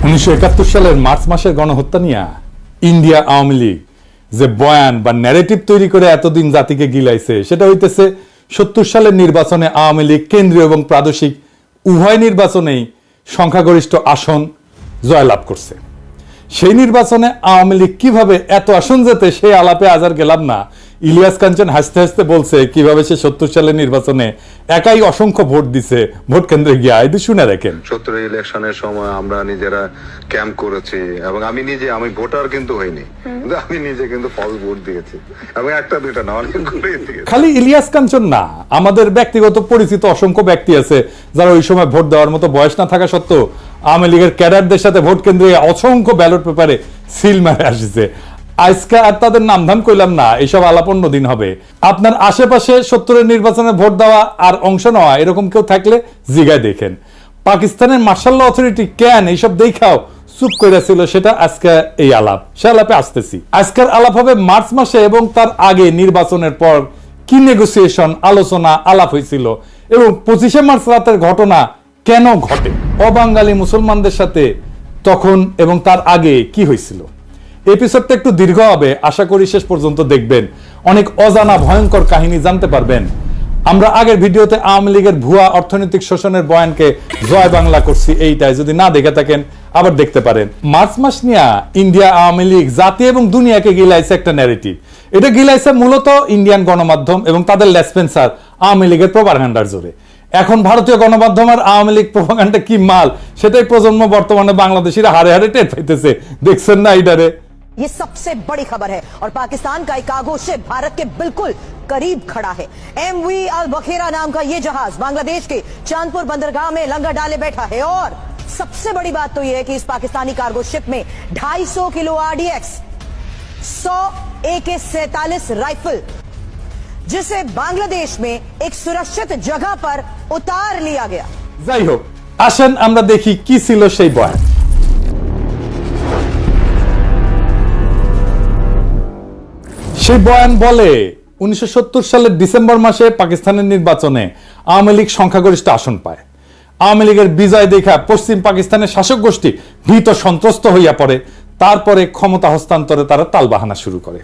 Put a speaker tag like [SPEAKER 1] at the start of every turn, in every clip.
[SPEAKER 1] 1971 সালের মার্চ মাসের গণহত্যা নিয়ে ইন্ডিয়া আওয়ামী লীগ যে বয়ান বা ন্যারেটিভ তৈরি করে এতদিন জাতিকে গিলাইছে সেটা হইতেছে 70 সালের নির্বাচনে আওয়ামী লীগ কেন্দ্রীয় এবং প্রাদেশিক উভয় নির্বাচনেই সংখ্যাগরিষ্ঠ আসন জয়লাভ করছে। সেই নির্বাচনে আওয়ামী লীগ কিভাবে এত আসন যেতে সেই আলাপে আজ আর গেলাম না। ইলিয়াস কাঞ্চন হাসতে হাসতে বলছে কিভাবে সে 70 সালের নির্বাচনে একাই অসংখ্য ভোট দিছে ভোট কেন্দ্রে গিয়ে। এটি শুনে রাখেন।
[SPEAKER 2] 70 ইলেকশনের সময় আমরা নিজেরা ক্যাম্প করেছি এবং আমি ভোটার কিন্তু হইনি, কিন্তু আমি নিজে কিন্তু ফলস ভোট দিয়েছি এবং একটা দুইটা না অনেকগুলোই দিয়েছি।
[SPEAKER 1] খালি ইলিয়াস কাঞ্চন না, আমাদের ব্যক্তিগত পরিচিত অসংখ্য ব্যক্তি আছে যারা ওই সময় ভোট দেওয়ার মতো বয়স না থাকা সত্ত্বেও আওয়ামী লীগের ক্যাডারদের সাথে ভোট কেন্দ্রে অসংখ্য ব্যালট পেপারে সিল মারে আসছে। আজকে আর তাদের নামধাম কইলাম না, এইসব আলাপ অন্য দিন হবে। আপনার আশেপাশে 70-এর নির্বাচনে ভোট দেওয়া আর অংশ নেওয়া এরকম কেউ থাকলে জিগায় দেখেন। পাকিস্তানের মার্শাল ল অথরিটি কেন এইসব দেখাও চুপ করে ছিল, সেটা আজকে এই আলাপ, সে আলাপে আসতেছি। আজকের আলাপ হবে মার্চ মাসে এবং তার আগে নির্বাচনের পর কি নেগোসিয়েশন, আলোচনা, আলাপ হয়েছিল এবং 25শে মার্চ রাতের ঘটনা কেন ঘটে, অবাঙালি মুসলমানদের সাথে তখন এবং তার আগে কি হয়েছিল। এপিসোডটা একটু দীর্ঘ হবে, আশা করি শেষ পর্যন্ত দেখবেন। অনেক অজানা ভয়ঙ্কর কাহিনী জানতে পারবেন। আমরা আগের ভিডিওতে আওয়ামী লীগের ভুয়া অর্থনৈতিক শোষণের বয়ানকে জয় বাংলা করছি, এইটাই যদি না দেখে থাকেন আবার দেখতে পারেন। মার্চ মাস নিয়ে ইন্ডিয়া আওয়ামী লীগ জাতি এবং দুনিয়াকে গিলাইছে একটা ন্যারেটিভ। এটা গিলাইছে মূলত ইন্ডিয়ান গণমাধ্যম এবং তাদের লেসপেন্সার আওয়ামী লীগের প্রোপাগান্ডার জোরে। এখন ভারতীয় গণমাধ্যম আর আওয়ামী লীগ প্রোপাগান্ডা কি মাল সেটাই প্রজন্ম বর্তমানে বাংলাদেশিরা হারে হারে টের পাইতেছে। দেখছেন না এইটারে?
[SPEAKER 3] ये सबसे बड़ी खबर है और पाकिस्तान का एक कार्गो शिप भारत के बिल्कुल करीब खड़ा है। एमवी अल बखेरा नाम का ये जहाज बांग्लादेश के चांदपुर बंदरगाह में लंगर डाले बैठा है और सबसे बड़ी बात तो ये है कि इस पाकिस्तानी कार्गो शिप में 250 किलो आरडीएक्स, 100 AK-47 राइफल, जिसे बांग्लादेश में एक सुरक्षित जगह पर उतार लिया गया।
[SPEAKER 1] যাই হোক, আসেন আমরা দেখি কি ছিল সেই বয়ান। সেই বয়ান বলে 1970 সালের ডিসেম্বর মাসে পাকিস্তানের নির্বাচনে আওয়ামী লীগ সংখ্যাগরিষ্ঠ আসন পায়। আওয়ামী লীগের বিজয় দেখা পশ্চিম পাকিস্তানের শাসক গোষ্ঠী ভীত সন্ত্রস্ত হইয়া পড়ে। তারপরে ক্ষমতা হস্তান্তরে তারা তালবাহানা শুরু করে।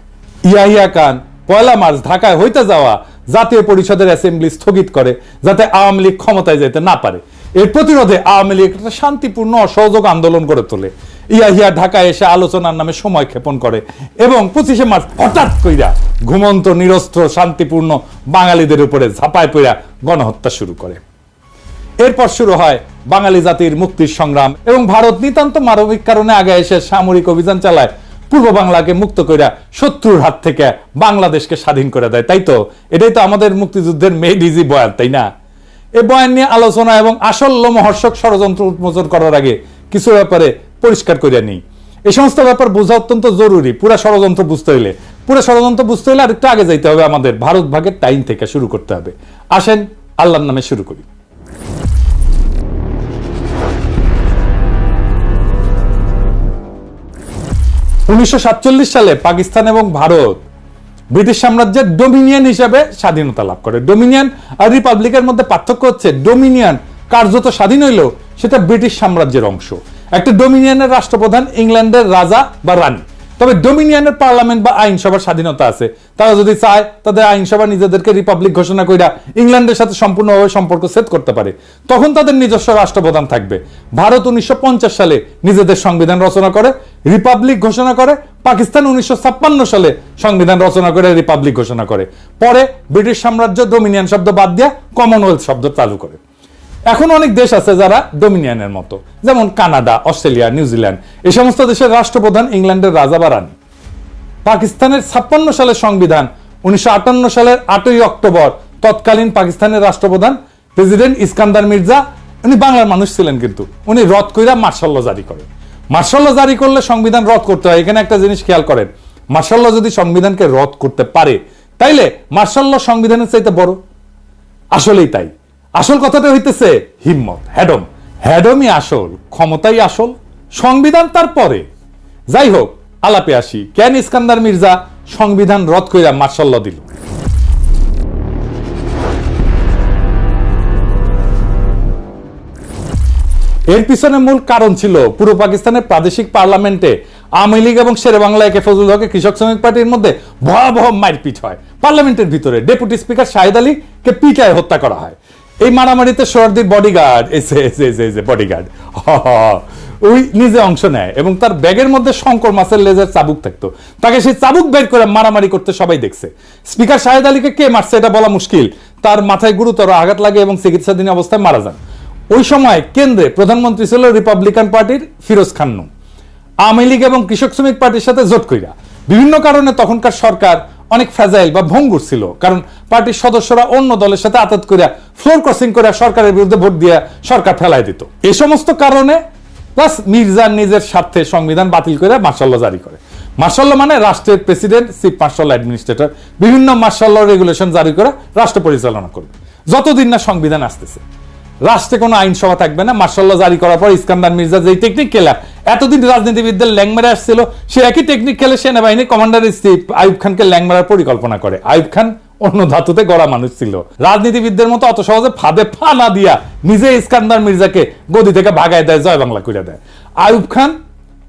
[SPEAKER 1] ইয়াহিয়া খান 1 মার্চ ঢাকায় হইতে যাওয়া জাতীয় পরিষদের অ্যাসেম্বলি স্থগিত করে যাতে আওয়ামী লীগ ক্ষমতায় যেতে না পারে। এর প্রতিরোধে আওয়ামী লীগ একটা শান্তিপূর্ণ অসহযোগ আন্দোলন গড়ে তোলে। ইয়াহিয়া ঢাকায় এসে আলোচনার নামে সময় ক্ষেপণ করে এবং 25শে মার্চ হঠাৎ কইরা ঘুমন্ত নিরস্ত্র শান্তিপূর্ণ বাঙালিদের উপরে ঝাঁপায় পড়া গণহত্যা শুরু করে। এরপর শুরু হয় বাঙালি জাতির মুক্তির সংগ্রাম এবং ভারত নিতান্ত মানবিক কারণে আগে এসে সামরিক অভিযান চালায়, পূর্ব বাংলাকে মুক্ত কইরা শত্রুর হাত থেকে বাংলাদেশকে স্বাধীন করে দেয়। তাই তো, এটাই তো আমাদের মুক্তিযুদ্ধের মেড ইজি বয়ান, তাই না? এই বয়ান নিয়ে আলোচনা এবং আসল লোমহর্ষক ষড়যন্ত্র উন্মোচন করার আগে কিছু ব্যাপারে পরিষ্কার করে নেই। এই সমস্ত ব্যাপার বোঝা অত্যন্ত জরুরি। পুরো ষড়যন্ত্র বুঝতে হলে আরেকটু আগে যাইতে হবে, আমাদের ভারত ভাগের টাইম থেকে শুরু করতে হবে। আসেন আল্লাহর নামে শুরু করি। উনিশশো 1947 সালে পাকিস্তান এবং ভারত ব্রিটিশ সাম্রাজ্যের ডোমিনিয়ন হিসেবে স্বাধীনতা লাভ করে। ডোমিনিয়ন আর রিপাবলিকের মধ্যে পার্থক্য হচ্ছে ডোমিনিয়ন কার্যত স্বাধীন হইলেও সেটা ব্রিটিশ সাম্রাজ্যের অংশ। একটা ডোমিনিয়নের রাষ্ট্রপ্রধান ইংল্যান্ডের রাজা বা রানী, তবে ডোমিনিয়নের পার্লামেন্ট বা আইনসভার স্বাধীনতা আছে। তারা যদি চায় তাদের আইনসভা নিজেদেরকে রিপাবলিক ঘোষণা কইরা ইংল্যান্ডের সাথে সম্পূর্ণভাবে সম্পর্ক সেট করতে পারে, তখন তাদের নিজস্ব রাষ্ট্রপ্রধান থাকবে। ভারত 1950 সালে নিজেদের সংবিধান রচনা করে রিপাবলিক ঘোষণা করে। পাকিস্তান 1956 সালে সংবিধান রচনা করে রিপাবলিক ঘোষণা করে। পরে ব্রিটিশ সাম্রাজ্য ডোমিনিয়ন শব্দ বাদ দিয়ে কমনওয়েলথ শব্দ চালু করে। এখন অনেক দেশ আছে যারা ডোমিনিয়নের মতো, যেমন কানাডা, অস্ট্রেলিয়া, নিউজিল্যান্ড। এই সমস্ত দেশের রাষ্ট্রপ্রধান ইংল্যান্ডের রাজা বা রানী। পাকিস্তানের 56 সালের সংবিধান 1958 সালের 8ই অক্টোবর তৎকালীন পাকিস্তানের রাষ্ট্রপ্রধান প্রেসিডেন্ট ইস্কান্দার মির্জা, উনি বাংলার মানুষ ছিলেন, কিন্তু উনি রদ কইরা মার্শাল ল জারি করেন। মার্শাল ল জারি করলে সংবিধান রদ করতে হয়। এখানে একটা জিনিস খেয়াল করেন, মার্শাল ল যদি সংবিধানকে রদ করতে পারে তাইলে মার্শাল ল সংবিধানের চাইতে বড়। আসলেই তাই। আসল কথাটা হইতেছে হিম্মত, হ্যাডমই আসল, ক্ষমতাই আসল, সংবিধান তারপরে। যাই হোক, আলাপে আসি। কেন ইস্কান্দার মির্জা সংবিধান রদ কইরা মার্শাল ল দিল? এর পিছনে মূল কারণ ছিল পূর্ব পাকিস্তানের প্রাদেশিক পার্লামেন্টে আওয়ামী লীগ এবং শেরে বাংলা একে ফজলুল হকের কৃষক শ্রমিক পার্টির মধ্যে ভয়াবহ মারপিট হয়। পার্লামেন্টের ভিতরে ডেপুটি স্পিকার শাহিদ আলীকে পিটায় হত্যা করা হয়। এই মারামারিতে সোহরাওয়ার্দীর বডিগার্ড বডিগার্ড ওই নিজে অংশ নেয় এবং তার ব্যাগের মধ্যে শঙ্কর মাছের লেজের চাবুক থাকতো। তাকে সেই চাবুক বের করে মারামারি করতে সবাই দেখছে। স্পিকার শাহিদ আলীকে কে মারছে এটা বলা মুশকিল, তার মাথায় গুরুতর আঘাত লাগে এবং চিকিৎসাধীন অবস্থায় মারা যান। ওই সময় কেন্দ্রে প্রধানমন্ত্রী ছিল রিপাবলিকান পার্টির ফিরোজ খান নূন। আওয়ামী লীগ এবং কৃষক শ্রমিক পার্টির সাথে জোট কইরা বিভিন্ন কারণে তখনকার সরকার অনেক ফ্রাজাইল বা ভঙ্গুর ছিল, কারণ পার্টির সদস্যরা অন্য দলের সাথে আতাত করিয়া ফ্লোর ক্রসিং করে সরকারের বিরুদ্ধে ভোট দিয়ে সরকার ফেলাই দিত। এই সমস্ত কারণে প্লাস মির্জা নিজের স্বার্থে সংবিধান বাতিল করে মার্শাল ল জারি করে। মার্শাল ল মানে রাষ্ট্রের প্রেসিডেন্ট, চিফ মার্শাল অ্যাডমিনিস্ট্রেটর বিভিন্ন মার্শাল ল রেগুলেশন জারি করে রাষ্ট্র পরিচালনা করবে যতদিন না সংবিধান আসতেছে। রাষ্ট্রে কোনো আইনসভা থাকবে না। মার্শাল ল জারি করার পর ইস্কান্দার মির্জা যেই টেকনিক খেলা এতদিন রাজনীতিবিদদের ল্যাং মেরে আসছিল, সে একই টেকনিক খেলে সেনাবাহিনী কমান্ডার ইন চিফ আইয়ুব খানকে ল্যাং মারার পরিকল্পনা করে। আইয়ুব খান অন্য ধাতুতে গড়া মানুষ ছিল, রাজনীতিবিদদের মতো অত সহজে ফাঁদে ফা না দিয়া নিজে ইস্কান্দার মির্জাকে গদি থেকে ভাগায় দেয়, জয় বাংলা করে দেয়। আইয়ুব খান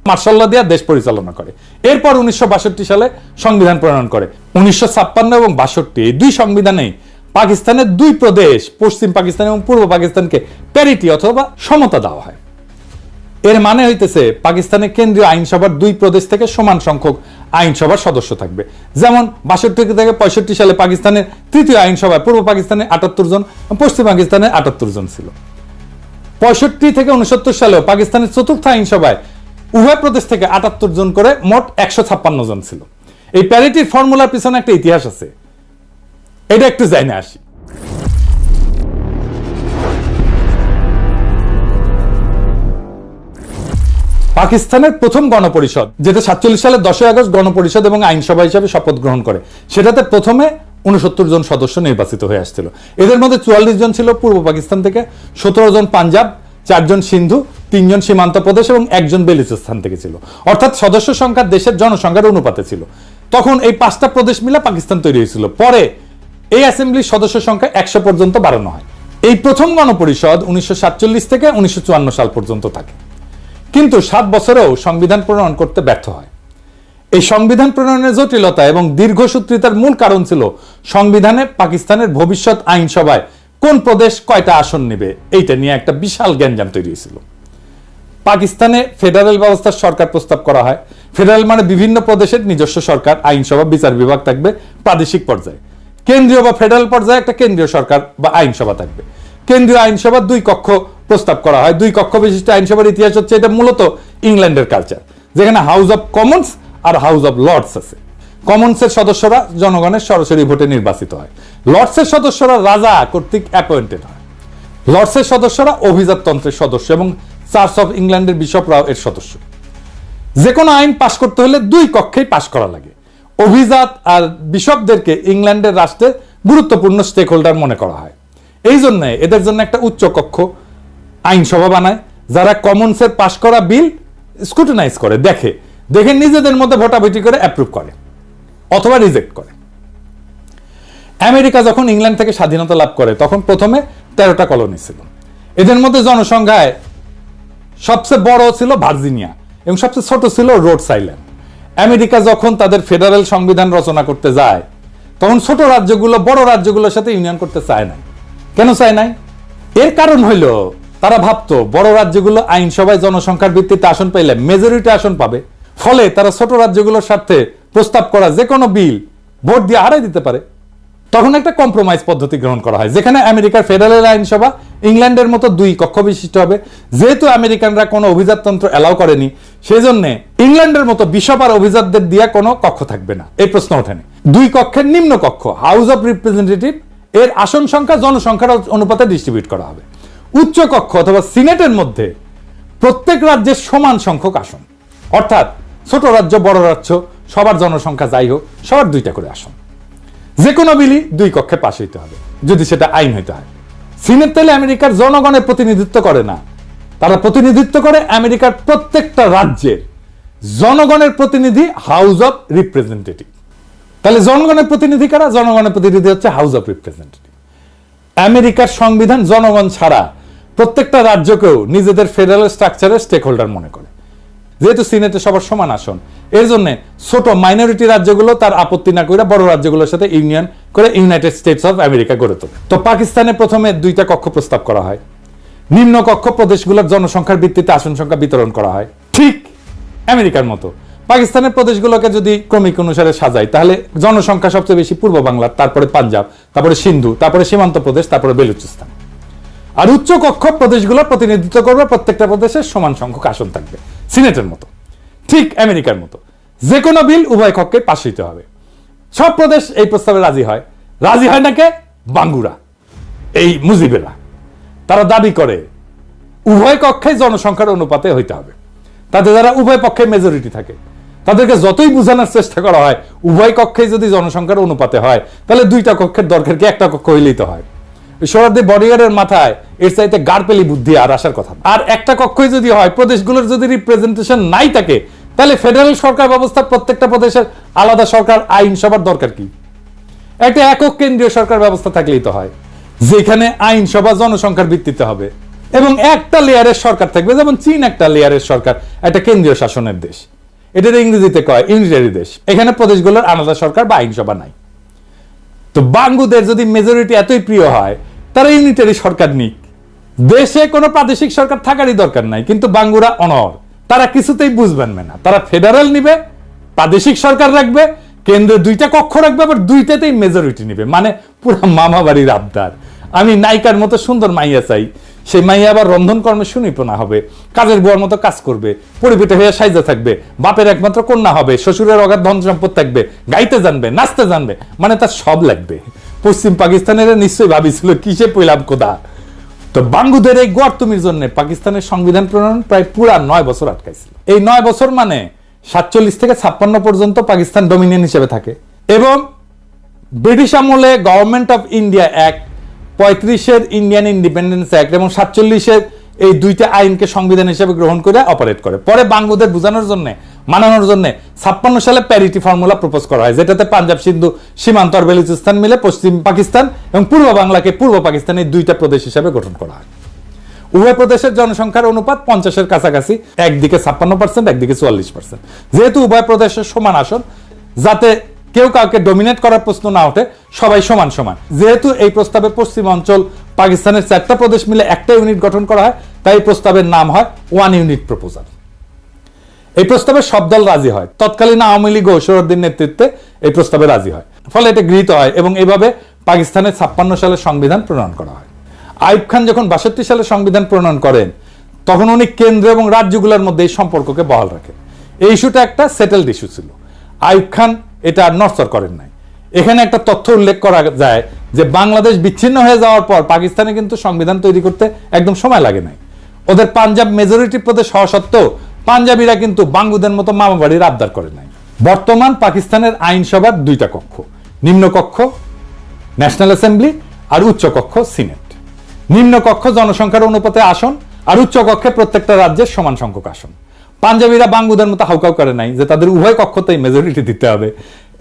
[SPEAKER 1] মার্শাল ল দিয়া দেশ পরিচালনা করে। এরপর 1962 সালে সংবিধান প্রণয়ন করে। 1956 এবং 62 এই দুই সংবিধানেই পাকিস্তানের দুই প্রদেশ পশ্চিম পাকিস্তান এবং পূর্ব পাকিস্তানকে প্যারিটি অথবা সমতা দেওয়া হয়। এর মানে হইতেছে পাকিস্তানের কেন্দ্রীয় আইনসভার দুই প্রদেশ থেকে সমান সংখ্যক আইনসভার সদস্য থাকবে। যেমন 62 থেকে 65 সালে পাকিস্তানের তৃতীয় আইনসভায় পূর্ব পাকিস্তানে 78 জন, পশ্চিম পাকিস্তানে 78 জন ছিল। 65 থেকে 69 সালেও পাকিস্তানের চতুর্থ আইনসভায় উভয় প্রদেশ থেকে 78 জন করে মোট 156 জন ছিল। এই প্যারিটির ফর্মুলার পিছনে একটা ইতিহাস আছে, এটা একটু জানা আসি। পাকিস্তানের প্রথম গণপরিষদ, যেটা 47 সালের 10 আগস্ট গণপরিষদ এবং আইনসভা হিসেবে শপথ গ্রহণ করে, সেটাতে প্রথমে 69 জন সদস্য নির্বাচিত হয়ে আসছিল। এদের মধ্যে 44 জন ছিল পূর্ব পাকিস্তান থেকে, 17 জন পাঞ্জাব, 4 জন সিন্ধু, 3 জন সীমান্ত প্রদেশ এবং 1 জন বেলুচিস্তান থেকে ছিল। অর্থাৎ সদস্য সংখ্যা দেশের জনসংখ্যার অনুপাতে ছিল। তখন এই 5টা প্রদেশ মিলে পাকিস্তান তৈরি হয়েছিল। পরে এই অ্যাসেম্বলির সদস্য সংখ্যা 100 পর্যন্ত বাড়ানো হয়। এই প্রথম গণপরিষদ 1947 থেকে 1954 সাল পর্যন্ত থাকে, কিন্তু 7 বছরেও সংবিধান প্রণয়ন করতে ব্যর্থ হয়। এই সংবিধান প্রণয়নের জটিলতা এবং দীর্ঘসূত্রিতার মূল কারণ ছিল সংবিধানে পাকিস্তানের ভবিষ্যৎ আইনসভায় কোন প্রদেশ কয়টা আসন নেবে এইটা নিয়ে একটা বিশাল গ্যাঞ্জাম তৈরি হয়েছিল। পাকিস্তানে ফেডারেল ব্যবস্থার সরকার প্রস্তাব করা হয়। ফেডারেল মানে বিভিন্ন প্রদেশের নিজস্ব সরকার, আইনসভা, বিচার বিভাগ থাকবে প্রাদেশিক পর্যায়ে। কেন্দ্রীয় বা ফেডারেল পর্যায়ে একটা কেন্দ্রীয় সরকার বা আইনসভা থাকবে। কেন্দ্রীয় আইনসভা 2 কক্ষ প্রস্তাব করা হয়। 2 কক্ষ বিশিষ্ট আইনসভার ইতিহাস হচ্ছে, এটা মূলত ইংল্যান্ডের কালচার, যেখানে হাউস অব কমন্স আর হাউস অব লর্ডস আছে। কমন্সের সদস্যরা জনগণের সরাসরি ভোটে নির্বাচিত হয়। লর্ডসের সদস্যরা রাজা কর্তৃক অ্যাপয়েন্টেড হয়। লর্ডসের সদস্যরা অভিজাততন্ত্রের সদস্য এবং চার্চ অফ ইংল্যান্ডের বিশপরাও এর সদস্য। যে কোনো আইন পাশ করতে হলে 2 কক্ষেই পাশ করা লাগে। অভিজাত আর বিশপদেরকে ইংল্যান্ডের রাষ্ট্রে গুরুত্বপূর্ণ স্টেক হোল্ডার মনে করা হয়। এই জন্য এদের জন্য একটা উচ্চ কক্ষ আইনসভা বানায়, যারা কমন্সের পাশ করা বিল স্ক্রুটিনাইজ করে, দেখে নিজেদের মধ্যে ভোটাভুটি করে অ্যাপ্রুভ করে অথবা রিজেক্ট করে। আমেরিকা যখন ইংল্যান্ড থেকে স্বাধীনতা লাভ করে তখন প্রথমে 13টা কলোনি ছিল। এদের মধ্যে জনসংখ্যায় সবচেয়ে বড় ছিল ভার্জিনিয়া এবং সবচেয়ে ছোট ছিল রোডস আইল্যান্ড। আমেরিকা যখন তাদের ফেডারেল সংবিধান রচনা করতে যায় তখন ছোট রাজ্যগুলো বড় রাজ্যগুলোর সাথে ইউনিয়ন করতে চায় নাই। কেন চায় নাই? এর কারণ হইল তারা ভাবতো বড় রাজ্যগুলো আইনসভায় জনসংখ্যার ভিত্তিতে আসন পাইলে মেজরিটি আসন পাবে, ফলে তারা ছোট রাজ্যগুলোর সাথে প্রস্তাব করা যে কোনো বিল ভোট দিয়ে হারাই দিতে পারে। তখন একটা কম্প্রোমাইজ পদ্ধতি গ্রহণ করা হয়, যেখানে আমেরিকার ফেডারেল আইনসভা ইংল্যান্ডের মতো 2 কক্ষ বিশিষ্ট হবে। যেহেতু আমেরিকানরা কোনো অভিজাততন্ত্র এলাও করেনি, সেজন্য ইংল্যান্ডের মতো বিশপ আর অভিজাতদের দিয়ে কোনো কক্ষ থাকবে না, এই প্রশ্ন ওঠেনি। 2 কক্ষের নিম্ন কক্ষ হাউস অব রিপ্রেজেন্টেটিভ এর আসন সংখ্যা জনসংখ্যার অনুপাতে ডিস্ট্রিবিউট করা হবে। উচ্চ কক্ষ অথবা সিনেটের মধ্যে প্রত্যেক রাজ্যের সমান সংখ্যক আসন, অর্থাৎ ছোট রাজ্য বড় রাজ্য সবার জনসংখ্যা যাই হোক সবার 2টা করে আসন। যে কোনো বিলই 2 কক্ষে পাশ হইতে হবে যদি সেটা আইন হইতে হয়। সিনেট তাহলে আমেরিকার জনগণের প্রতিনিধিত্ব করে না, তারা প্রতিনিধিত্ব করে আমেরিকার প্রত্যেকটা রাজ্যের জনগণের প্রতিনিধি হাউস অব রিপ্রেজেন্টেটিভ। তাহলে জনগণের প্রতিনিধি কারা? জনগণের প্রতিনিধি হচ্ছে হাউস অব রিপ্রেজেন্টেটিভ। আমেরিকার সংবিধান জনগণ ছাড়া প্রত্যেকটা রাজ্যকেও নিজেদের ফেডারেল স্ট্রাকচারের স্টেক হোল্ডার মনে করে। যেহেতু সিনেটে সবার সমান আসন, এর জন্য ছোট মাইনরিটি রাজ্যগুলো তার আপত্তি না করে বড় রাজ্যগুলোর সাথে ইউনিয়ন করে ইউনাইটেড স্টেটস অফ আমেরিকা গড়ে তোলে। তো পাকিস্তানে প্রথমে 2টা কক্ষ প্রস্তাব করা হয়। নিম্ন কক্ষ প্রদেশগুলোর জনসংখ্যার ভিত্তিতে আসন সংখ্যা বিতরণ করা হয়, ঠিক আমেরিকার মতো। পাকিস্তানের প্রদেশগুলোকে যদি ক্রমিক অনুসারে সাজাই, তাহলে জনসংখ্যা সবচেয়ে বেশি পূর্ব বাংলার, তারপরে পাঞ্জাব, তারপরে সিন্ধু, তারপরে সীমান্ত প্রদেশ, তারপরে বেলুচিস্তান। আর উচ্চ কক্ষ প্রদেশগুলো প্রতিনিধিত্ব করবে, প্রত্যেকটা প্রদেশের সমান সংখ্যক আসন থাকবে, সিনেটের মতো, ঠিক আমেরিকার মতো। যে কোনো বিল উভয় কক্ষে পাশ হইতে হবে। সব প্রদেশ এই প্রস্তাবে রাজি হয়। রাজি হয় নাকি বাঙ্গুরা, এই মুজিবেরা। তারা দাবি করে উভয় কক্ষে জনসংখ্যার অনুপাতে হইতে হবে। তাতে যারা উভয় পক্ষে মেজরিটি থাকে, তাদেরকে যতই বোঝানোর চেষ্টা করা হয় উভয় কক্ষে যদি জনসংখ্যার অনুপাতে হয়, তাহলে 2টা কক্ষের দরকার কি, একটা কক্ষ হইলেই তো হয়। সোহরাওয়ার্দী বডিগার্ডের মাথায় এর চাইতে গাড়পেলি বুদ্ধি আর আসার কথা। আর একটা কক্ষই যদি হয়, প্রদেশগুলোর যদি রিপ্রেজেন্টেশন নাই থাকে, তাহলে ফেডারেল সরকার ব্যবস্থা, প্রত্যেকটা প্রদেশের আলাদা সরকার, আইনসভার দরকার কি? একটা একক কেন্দ্রীয় সরকার ব্যবস্থা থাকলেই তো হয়, যেখানে আইনসভা জনসংখ্যার ভিত্তিতে হবে এবং একটা লেয়ারের সরকার থাকবে। যেমন চীন একটা লেয়ারের সরকার, একটা কেন্দ্রীয় শাসনের দেশ, এটার ইংরেজিতে কয় ইউনিটারি দেশ। এখানে প্রদেশগুলোর আলাদা সরকার বা আইনসভা নাই। তো বাঙ্গুদের যদি মেজরিটি এতই প্রিয় হয়, তারা ইউনিটারি সরকার নিক, দেশে কোনো প্রাদেশিক সরকার থাকারই দরকার নাই। কিন্তু বাঙ্গুরা অনর, তারা কিছুতেই বুঝবেন না। তারা ফেডারেল নিবে, প্রাদেশিক সরকার রাখবে, কেন্দ্রে 2টা কক্ষ রাখবে, আবার 2টাতেই মেজরিটি নিবে। মানে পুরো মামা বাড়ির আবদার। আমি নায়িকার মতো সুন্দর মাইয়া চাই, সেই মাইয়া আবার রন্ধন কর্মে সুনিপুণা হবে, কাজের বুয়ার মতো কাজ করবে, পরিপেটে হয়ে সাইজা থাকবে, বাপের একমাত্র কন্যা হবে, শ্বশুরের অগাধ ধন সম্পদ থাকবে, গাইতে জানবে, নাচতে জানবে, মানে তার সব লাগবে। পশ্চিম পাকিস্তানের নিশ্চয়ই ভাবিছিল কিসে পইলাম কোদা। তো বাঙ্গুদের এই গর্তমির জন্য পাকিস্তানের সংবিধান প্রণয়ন প্রায় পুরা 9 বছর আটকাইছিল। এই 9 বছর মানে 47 থেকে 56 পর্যন্ত পাকিস্তান ডোমিনিয়ন হিসেবে থাকে। এবং ব্রিটিশ আমলে গভর্নমেন্ট অফ ইন্ডিয়া অ্যাক্ট, 35-এর ইন্ডিয়ান ইন্ডিপেন্ডেন্স অ্যাক্ট এবং 47-এর এই 2টা আইনকে সংবিধান হিসেবে গ্রহণ করে অপারেট করে। পরে বাঙ্গুদের বোঝানোর জন্য, মানানোর জন্য 56 সালে প্যারিটি ফর্মুলা প্রপোজ করা হয়, যেটাতে পাঞ্জাব, সিন্ধু, সীমান্ত আর বেলুচিস্তান মিলে পশ্চিম পাকিস্তান এবং পূর্ব বাংলাকে পূর্ব পাকিস্তানের 2টা প্রদেশ হিসেবে গঠন করা হয়। উভয় প্রদেশের জনসংখ্যার অনুপাত 50-এর কাছাকাছি, একদিকে 56%, একদিকে 44%। যেহেতু উভয় প্রদেশের সমান আসন, যাতে কেউ কাউকে ডমিনেট করার প্রশ্ন না ওঠে, সবাই সমান সমান। যেহেতু এই প্রস্তাবে পশ্চিম অঞ্চল পাকিস্তানের 4টা প্রদেশ মিলে একটা ইউনিট গঠন করা হয়, তাই এই প্রস্তাবের নাম হয় 1 ইউনিট প্রপোজাল। এই প্রস্তাবে সব দল রাজি হয়। তৎকালীন আওয়ামী লীগ ও সোহরাওয়ার্দীর নেতৃত্বে এই প্রস্তাবে রাজি হয়, ফলে এটা গৃহীত হয় এবং এভাবে পাকিস্তানের 56 সালে সংবিধান প্রণয়ন করা হয়। আইয়ুব খান যখন 62 সালে সংবিধান প্রণয়ন করেন, তখন উনি কেন্দ্র এবং রাজ্যগুলোর মধ্যে এই সম্পর্ককে বহাল রাখেন। এই ইস্যুটা একটা সেটেলড ইস্যু ছিল। আইয়ুব খান এটা আর নড়চড় করেন নাই। এখানে একটা তথ্য উল্লেখ করা যায় যে বাংলাদেশ বিচ্ছিন্ন হয়ে যাওয়ার পর পাকিস্তানে কিন্তু সংবিধান তৈরি করতে একদম সময় লাগে নাই। ওদের পাঞ্জাব মেজরিটি প্রদেশ হওয়া সত্ত্বেও পাঞ্জাবিরা কিন্তু বাঙ্গুদের মতো মামা বাড়ির আবদার করে নাই। বর্তমান পাকিস্তানের আইনসভার 2টা কক্ষ, নিম্ন কক্ষ ন্যাশনাল অ্যাসেম্বলি আর উচ্চ কক্ষ সিনেট। নিম্ন কক্ষ জনসংখ্যার অনুপাতে আসন, আর উচ্চ কক্ষে প্রত্যেকটা রাজ্যের সমান সংখ্যক আসন। পাঞ্জাবিরা বাঙ্গুদের মতো হাউকাউ করে নাই যে তাদের উভয় কক্ষতেই মেজরিটি দিতে হবে।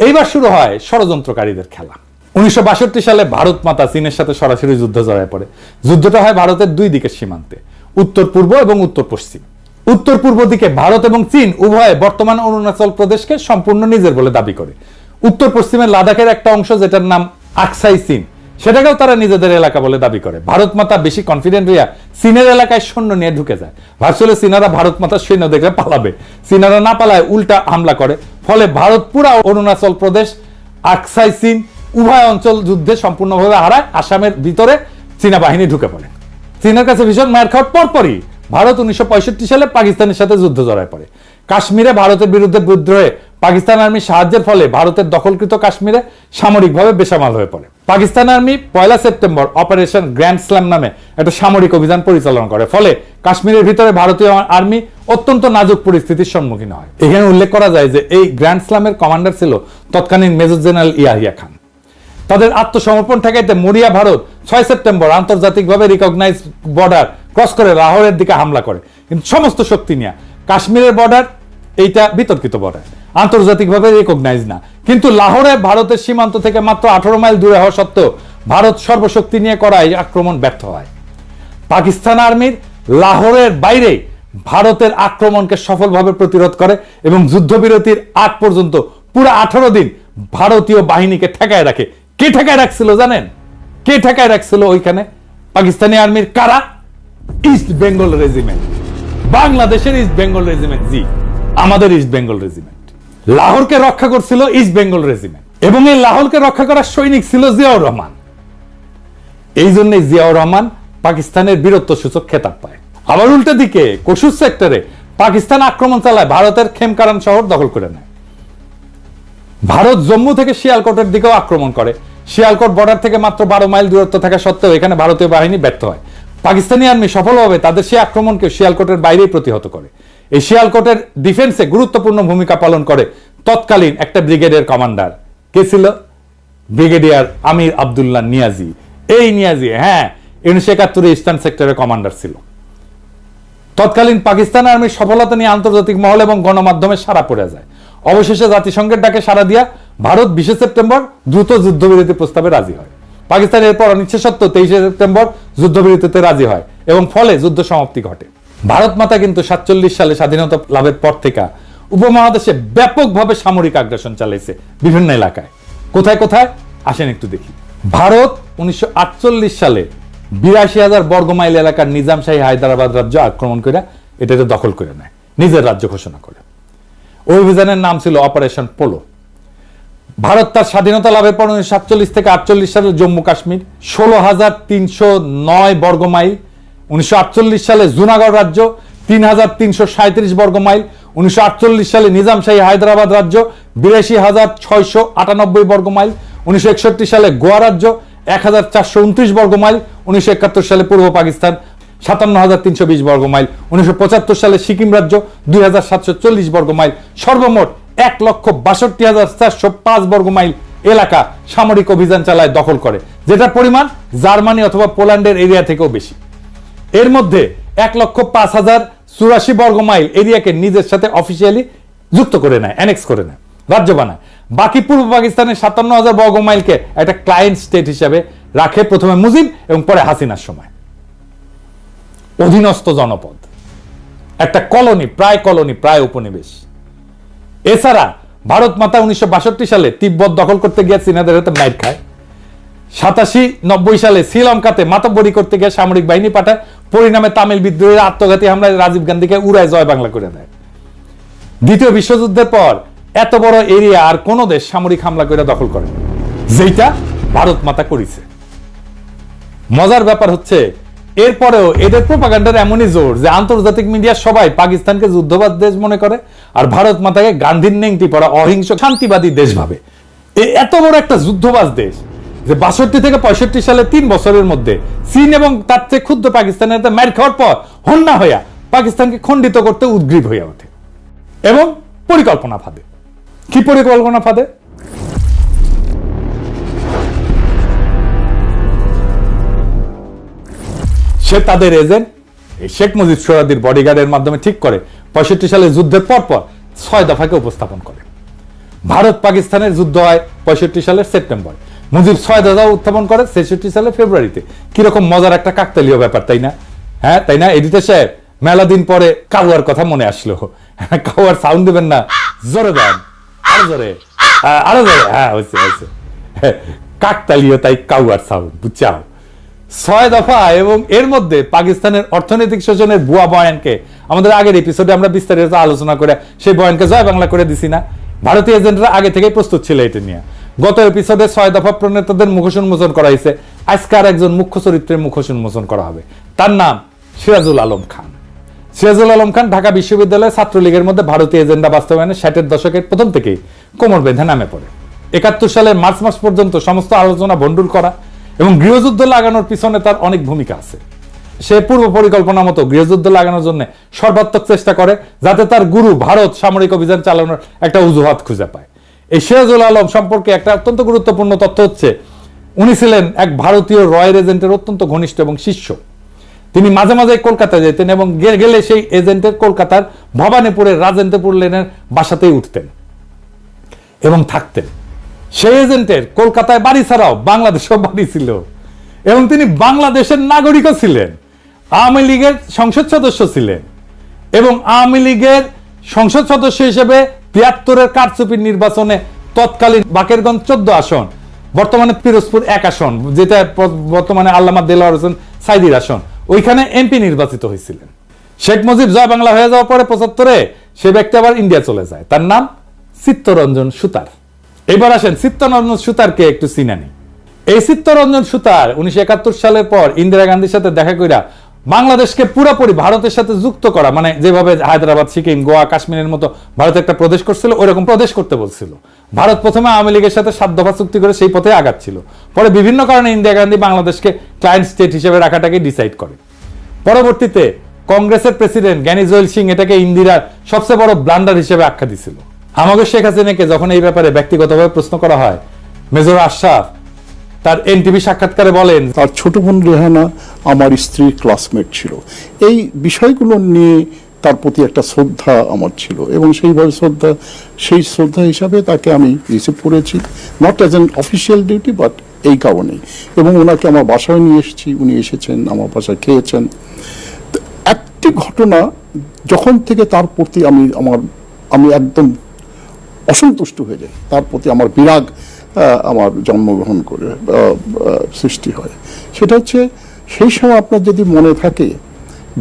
[SPEAKER 1] এইবার শুরু হয় ষড়যন্ত্রকারীদের খেলা। 1962 সালে ভারত মাতা চীনের সাথে সরাসরি যুদ্ধ জড়ায় পড়ে। যুদ্ধটা হয় ভারতের 2 দিকের সীমান্তে, উত্তর পূর্ব এবং উত্তর পশ্চিম। উত্তর পূর্ব দিকে ভারত এবং চীন উভয়ে বর্তমান অরুণাচল প্রদেশকে সম্পূর্ণ নিজের বলে দাবি করে। উত্তর পশ্চিমে লাদাখের একটা অংশ, যেটার নাম আকসাই চীন, সেটাকেও তারা নিজেদের এলাকা বলে দাবি করে। ভারত মাতা বেশি কনফিডেন্ট হইয়া চীনের এলাকায় সৈন্য নিয়ে ঢুকে যায়। ভাবছিল চীনারা ভারত মাতার সৈন্য দেখে পালাবে, চীনারা না পালায় উল্টা হামলা করে। ফলে ভারত পুরা অরুণাচল প্রদেশ, আকসাই চীন উভয় অঞ্চল যুদ্ধে সম্পূর্ণভাবে হারায়। আসামের ভিতরে চীনা বাহিনী ঢুকে পড়ে। চীনের কাছে ভীষণ মার খাওয়ার পরপরই ভারত 1965 সালে পাকিস্তানের সাথে যুদ্ধ জড়ায় পড়ে। কাশ্মীরে ভারতের বিরুদ্ধে বিদ্রোহে পাকিস্তান আর্মি সাহায্যের ফলে ভারতের দখলকৃত কাশ্মীরে সামরিকভাবে বেসামাল হয়ে পড়ে। Pakistan army 1 September operation grand slam নামে একটা সামরিক অভিযান পরিচালনা করে। ফলে কাশ্মীরের ভিতরে ভারতীয় আর্মি অত্যন্ত নাজুক পরিস্থিতির সম্মুখীন হয়। এখানে উল্লেখ করা যায় যে এই গ্র্যান্ড স্ল্যামের কমান্ডার ছিল তৎকালীন মেজর জেনারেল ইয়াহিয়া খান। তাদের আত্মসমর্পণ ঠেকাইতে মরিয়া ভারত 6 সেপ্টেম্বর আন্তর্জাতিকভাবে রিকগনাইজ বর্ডার ক্রস করে লাহোরের দিকে হামলা করে। কিন্তু সমস্ত শক্তি নিয়ে কাশ্মীরের বর্ডার এইটা বিতর্কিত বর্ডার, আন্তর্জাতিকভাবে রিকগনাইজ না। কিন্তু লাহোরে ভারতের সীমান্ত থেকে মাত্র 18 মাইল দূরে হওয়া সত্ত্বেও ভারত সর্বশক্তি নিয়ে করা এই আক্রমণ ব্যর্থ হয়। পাকিস্তান আর্মির লাহোরের বাইরে ভারতের আক্রমণকে সফলভাবে প্রতিরোধ করে এবং যুদ্ধবিরতির আগ পর্যন্ত পুরো 18 দিন ভারতীয় বাহিনীকে ঠেকায় রাখে। কে ঠেকায় রাখছিল জানেন? কে ঠেকায় রাখছিল ওইখানে? পাকিস্তানি আর্মির কারা? ইস্ট বেঙ্গল রেজিমেন্ট, বাংলাদেশের ইস্ট বেঙ্গল রেজিমেন্ট। জি, আমাদের ইস্ট বেঙ্গল রেজিমেন্ট। লাহোরকে রক্ষা করছিল ইস্ট বেঙ্গল রেজিমেন্ট এবং এই লাহোরকে রক্ষা করার সৈনিক ছিল জিয়াউর রহমান। এই জন্য জিয়াউর রহমান পাকিস্তানের বীরত্ব সূচক খেতাব পায়। আবার উল্টো দিকে কসুর সেক্টরে পাকিস্তান আক্রমণ চালায়, ভারতের খেমকারান শহর দখল করে নেয়। ভারত জম্মু থেকে শিয়ালকোটের দিকেও আক্রমণ করে। শিয়ালকোট বর্ডার থেকে মাত্র 12 মাইল দূরত্ব থাকা সত্ত্বেও এখানে ভারতীয় বাহিনী ব্যর্থ হয়। পাকিস্তানি আর্মি সফলভাবে তাদের সেই আক্রমণকে শিয়ালকোটের বাইরেই প্রতিহত করে। এই শিয়ালকোটের ডিফেন্সে গুরুত্বপূর্ণ ভূমিকা পালন করে তৎকালীন একটা ব্রিগেডের কমান্ডার। কে ছিল? ব্রিগেডিয়ার আমির আব্দুল্লাহ নিয়াজি। এই নিয়াজি 1971 ইস্টার্ন সেক্টরের কমান্ডার ছিল। তৎকালীন পাকিস্তান আর্মির সফলতা নিয়ে আন্তর্জাতিক মহল এবং গণমাধ্যমে সাড়া পড়ে যায়। অবশেষে জাতিসংঘের ডাকে সাড়া দিয়া ভারত 20 সেপ্টেম্বর দ্রুত যুদ্ধবিরতি প্রস্তাবে রাজি হয়। পাকিস্তান এরপর অনিচ্ছা সত্ত্বেও 23 সেপ্টেম্বর যুদ্ধবিরতিতে রাজি হয় এবং ফলে যুদ্ধ সমাপ্তি ঘটে। ভারত মাতা কিন্তু 47 সালে স্বাধীনতা লাভের পর থেকে উপমহাদেশে ব্যাপকভাবে সামরিক আগ্রাসন চালাইছে বিভিন্ন এলাকায়। কোথায় কোথায় আসেন একটু দেখি। ভারত 1948 সালে 82,000 বর্গমাইল এলাকার নিজামশাহী হায়দ্রাবাদ রাজ্য আক্রমণ করে এটাকে দখল করে নেয়, নিজের রাজ্য ঘোষণা করে। ওই অভিযানের নাম ছিল অপারেশন পোলো। ভারত তার স্বাধীনতা লাভের পর 1947 থেকে 48 সালে জম্মু কাশ্মীর 16,309 বর্গমাইল, 1948 সালে জুনাগড় রাজ্য 3,337 বর্গমাইল, 1948 সালে নিজামশাহী হায়দ্রাবাদ রাজ্য 82,698 বর্গমাইল, 1961 সালে গোয়া রাজ্য 1,429 বর্গমাইল, 1971 সালে পূর্ব পাকিস্তান 57,320 বর্গমাইল, 1975 সালে সিকিম রাজ্য 2,740 বর্গমাইল, সর্বমোট 1,62,405 বর্গমাইল এলাকা সামরিক অভিযান চালায় দখল করে, যেটার পরিমাণ জার্মানি অথবা পোল্যান্ডের এরিয়া থেকেও বেশি। এর মধ্যে 1,05,084 বর্গমাইল এরিয়াকে নিজের সাথে অফিসিয়ালি যুক্ত করে নেয়, অ্যানেক্স করে নেয়, রাজ্য বানায়। বাকি পূর্ব পাকিস্তানের 57,000 বর্গমাইলকে একটা ক্লায়েন্ট স্টেট হিসেবে রাখে, প্রথমে মুজিব এবং পরে হাসিনার সময়। অধীনস্থ জনপদ, একটা কলোনি, প্রায় উপনিবেশ। এছাড়া ভারত মাতা 1962 সালে তিব্বত দখল করতে গিয়ে চীনাদের হাতে মাইর খায়। 87-90 সালে শ্রীলঙ্কাতে মাতব্বরি করতে গিয়ে সামরিক বাহিনী পাঠায়, পরিণামে তামিল বিদ্রোহীরা আত্মঘাতী হামলায় রাজীব গান্ধীকে উড়ায় জয় বাংলা করে দেয়। দ্বিতীয় বিশ্বযুদ্ধের পর এত বড় এরিয়া আর কোন দেশ সামরিক হামলা করে দখল করে, যেটা ভারত মাতা করেছে। মজার ব্যাপার হচ্ছে এরপরেও এদের প্রোপাগান্ডার এমনই জোর যে আন্তর্জাতিক মিডিয়া সবাই পাকিস্তানকে যুদ্ধবাদ দেশ মনে করে আর ভারত মাতাকে গান্ধীর নেংটি পড়া অহিংস শান্তিবাদী দেশ ভাবে। এত বড় একটা যুদ্ধবাজ দেশ যে 62 থেকে 65 সালে 3 বছরের মধ্যে চীন এবং তার চেয়ে ক্ষুদ্র পাকিস্তানের মার খাওয়ার পর হন্যা হইয়া পাকিস্তানকে খণ্ডিত করতে উদ্গ্রীব হইয়া ওঠে এবং পরিকল্পনা ফাঁদে। কি পরিকল্পনা ফাঁদে? সে তাদের এজেন্ট শেখ মুজিব সোহরাওয়ার্দীর বডিগার্ডের মাধ্যমে ঠিক করে 65 সালে যুদ্ধের পর 6 দফাকে উপস্থাপন করে। ভারত পাকিস্তানের যুদ্ধ হয় 65 সালের সেপ্টেম্বর, মুজিব 6 দফা উত্থাপন করে 66 সালের ফেব্রুয়ারিতে। কিরকম মজার একটা কাকতালীয় ব্যাপার, তাই না? তাই না এডিটর সাহেব? মেলা দিন পরে কাউয়ার কথা মনে আসলো। কাউয়ার সাউন্ড দেবেন না? জোরে দেন, আরো জোরে, আরো জোরে। হয়েছে কাকতালীয়, তাই কাউয়ার সাউন্ড, বুঝছাও? 6 দফা এবং এর মধ্যে পাকিস্তানের অর্থনৈতিক শোষণের ভুয়া বয়ানকে আমাদের আগের এপিসোডে আমরা বিস্তারিত আলোচনা করে সেই বয়ানকে জয় বাংলা করে দিছি না? ভারতীয় এজেন্টরা আগে থেকেই প্রস্তুত ছিল এটা নিয়ে। গত এপিসোডে 6 দফা প্রণেতাদের মুখোশ উন্মোচন করা হয়েছে। আজকে আর একজন মুখ্য চরিত্রের মুখোশ উন্মোচন করা হবে, তার নাম সিরাজুল আলম খান। সিরাজুল আলম খান ঢাকা বিশ্ববিদ্যালয়ের ছাত্রলীগের মধ্যে ভারতীয় এজেন্ডা বাস্তবায়নে 60-এর দশকের প্রথম থেকেই কোমর বেঁধে নামে পড়ে। 71 সালের মার্চ মাস পর্যন্ত সমস্ত আলোচনা ভণ্ডুল করা এবং গৃহযুদ্ধ লাগানোর পিছনে তার অনেক ভূমিকা আছে। সে পূর্ব পরিকল্পনা মতো গৃহযুদ্ধ লাগানোর জন্য সর্বাত্মক চেষ্টা করে, যাতে তার গুরু ভারত সামরিক অভিযান চালানোর একটা অজুহাত খুঁজে পায়। এই সিরাজুল আলম সম্পর্কে একটা অত্যন্ত গুরুত্বপূর্ণ তথ্য হচ্ছে, উনি ছিলেন এক ভারতীয় রয়্যাল এজেন্টের অত্যন্ত ঘনিষ্ঠ এবং শিষ্য। তিনি মাঝে মাঝে কলকাতায় যেতেন এবং গেলে সেই এজেন্টের কলকাতার ভবানীপুরের রাজেন্দ্রপুর লেনের বাসাতেই উঠতেন এবং থাকতেন। সেই এজেন্টের কলকাতায় বাড়ি ছাড়াও বাংলাদেশেও বাড়ি ছিল এবং তিনি বাংলাদেশের নাগরিকও ছিলেন। আওয়ামী লীগের সংসদ সদস্য ছিলেন এবং আওয়ামী লীগের সংসদ সদস্য হিসেবে ৭২-এর কারচুপির নির্বাচনে তৎকালীন বাকেরগঞ্জ 14 আসন, বর্তমানে পিরোজপুর 1 আসন, যেটা বর্তমানে আল্লামা দেলোয়ার হোসেন সাইদির আসন, ওইখানে এমপি নির্বাচিত হয়েছিলেন। শেখ মুজিব জয় বাংলা হয়ে যাওয়ার পরে 75-এ সে ব্যক্তি আবার ইন্ডিয়া চলে যায়। তার নাম চিত্তরঞ্জন সুতার। এবার আসেন চিত্তরঞ্জন সুতারকে একটু চিনানি। এই চিত্তরঞ্জন সুতার 1971 সালের পর ইন্দিরা গান্ধীর সাথে দেখা কইরা বাংলাদেশকে পুরোপুরি ভারতের সাথে যুক্ত করা, মানে যেভাবে হায়দ্রাবাদ, সিকিম, গোয়া, কাশ্মীরের মতো ভারত একটা প্রদেশ করছিল, ওইরকম প্রদেশ করতে বলছিল। ভারত প্রথমে আওয়ামী লীগের সাথে 7 দফা চুক্তি করে সেই পথে আগাচ্ছিল। পরে বিভিন্ন কারণে ইন্দিরা গান্ধী বাংলাদেশকে ক্লায়েন্ট স্টেট হিসেবে রাখাটাকে ডিসাইড করে। পরবর্তীতে কংগ্রেসের প্রেসিডেন্ট জ্ঞানী জৈল সিং এটাকে ইন্দিরার সবচেয়ে বড় ব্লান্ডার হিসেবে আখ্যা দিছিল। আমাকে শেখ হাসিনাকে যখন এই ব্যাপারে ব্যক্তিগতভাবে প্রশ্ন করা হয়, মেজর আশরাফ তার এনটিভি সাক্ষাৎকারে বলেন,
[SPEAKER 4] তার ছোট বোন রেহানা আমার স্ত্রীর ক্লাসমেট ছিল। এই বিষয়গুলো নিয়ে তার প্রতি একটা শ্রদ্ধা আমার ছিল এবং সেইভাবে সেই শ্রদ্ধা হিসাবে তাকে আমি রিসিভ করেছি, not as an official duty but এই কারণেই। এবং ওনাকে আমার বাসায় নিয়ে এসেছি, উনি এসেছেন আমার বাসায় খেয়েছেন। একটি ঘটনা যখন থেকে তার প্রতি আমি একদম অসন্তুষ্ট হয়ে যাই, তার প্রতি আমার বিরাগ আমার জন্মগ্রহণ করে সৃষ্টি হয়, সেটা হচ্ছে সেই সময় আপনার যদি মনে থাকে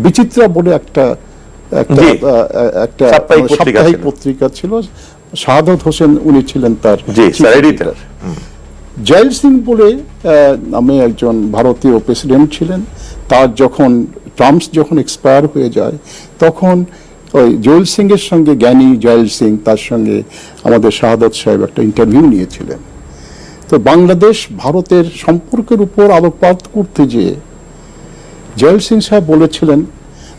[SPEAKER 4] বিচিত্রা বলে একটা সাপ্তাহিক পত্রিকা ছিল, শাহাদত হোসেন উনি ছিলেন তার এডিটর। জয়েল সিং বলে নামে একজন ভারতীয় প্রেসিডেন্ট ছিলেন। তার যখন টার্মস যখন এক্সপায়ার হয়ে যায় তখন ওই জয়েল সিং এর সঙ্গে, জ্ঞানী জয়েল সিং, তার সঙ্গে আমাদের শাহাদত সাহেব একটা ইন্টারভিউ নিয়েছিলেন। তো বাংলাদেশ ভারতের সম্পর্কের উপর আলোকপাত করতে যেয়ে জয়েল সিং সাহেব বলেছিলেন,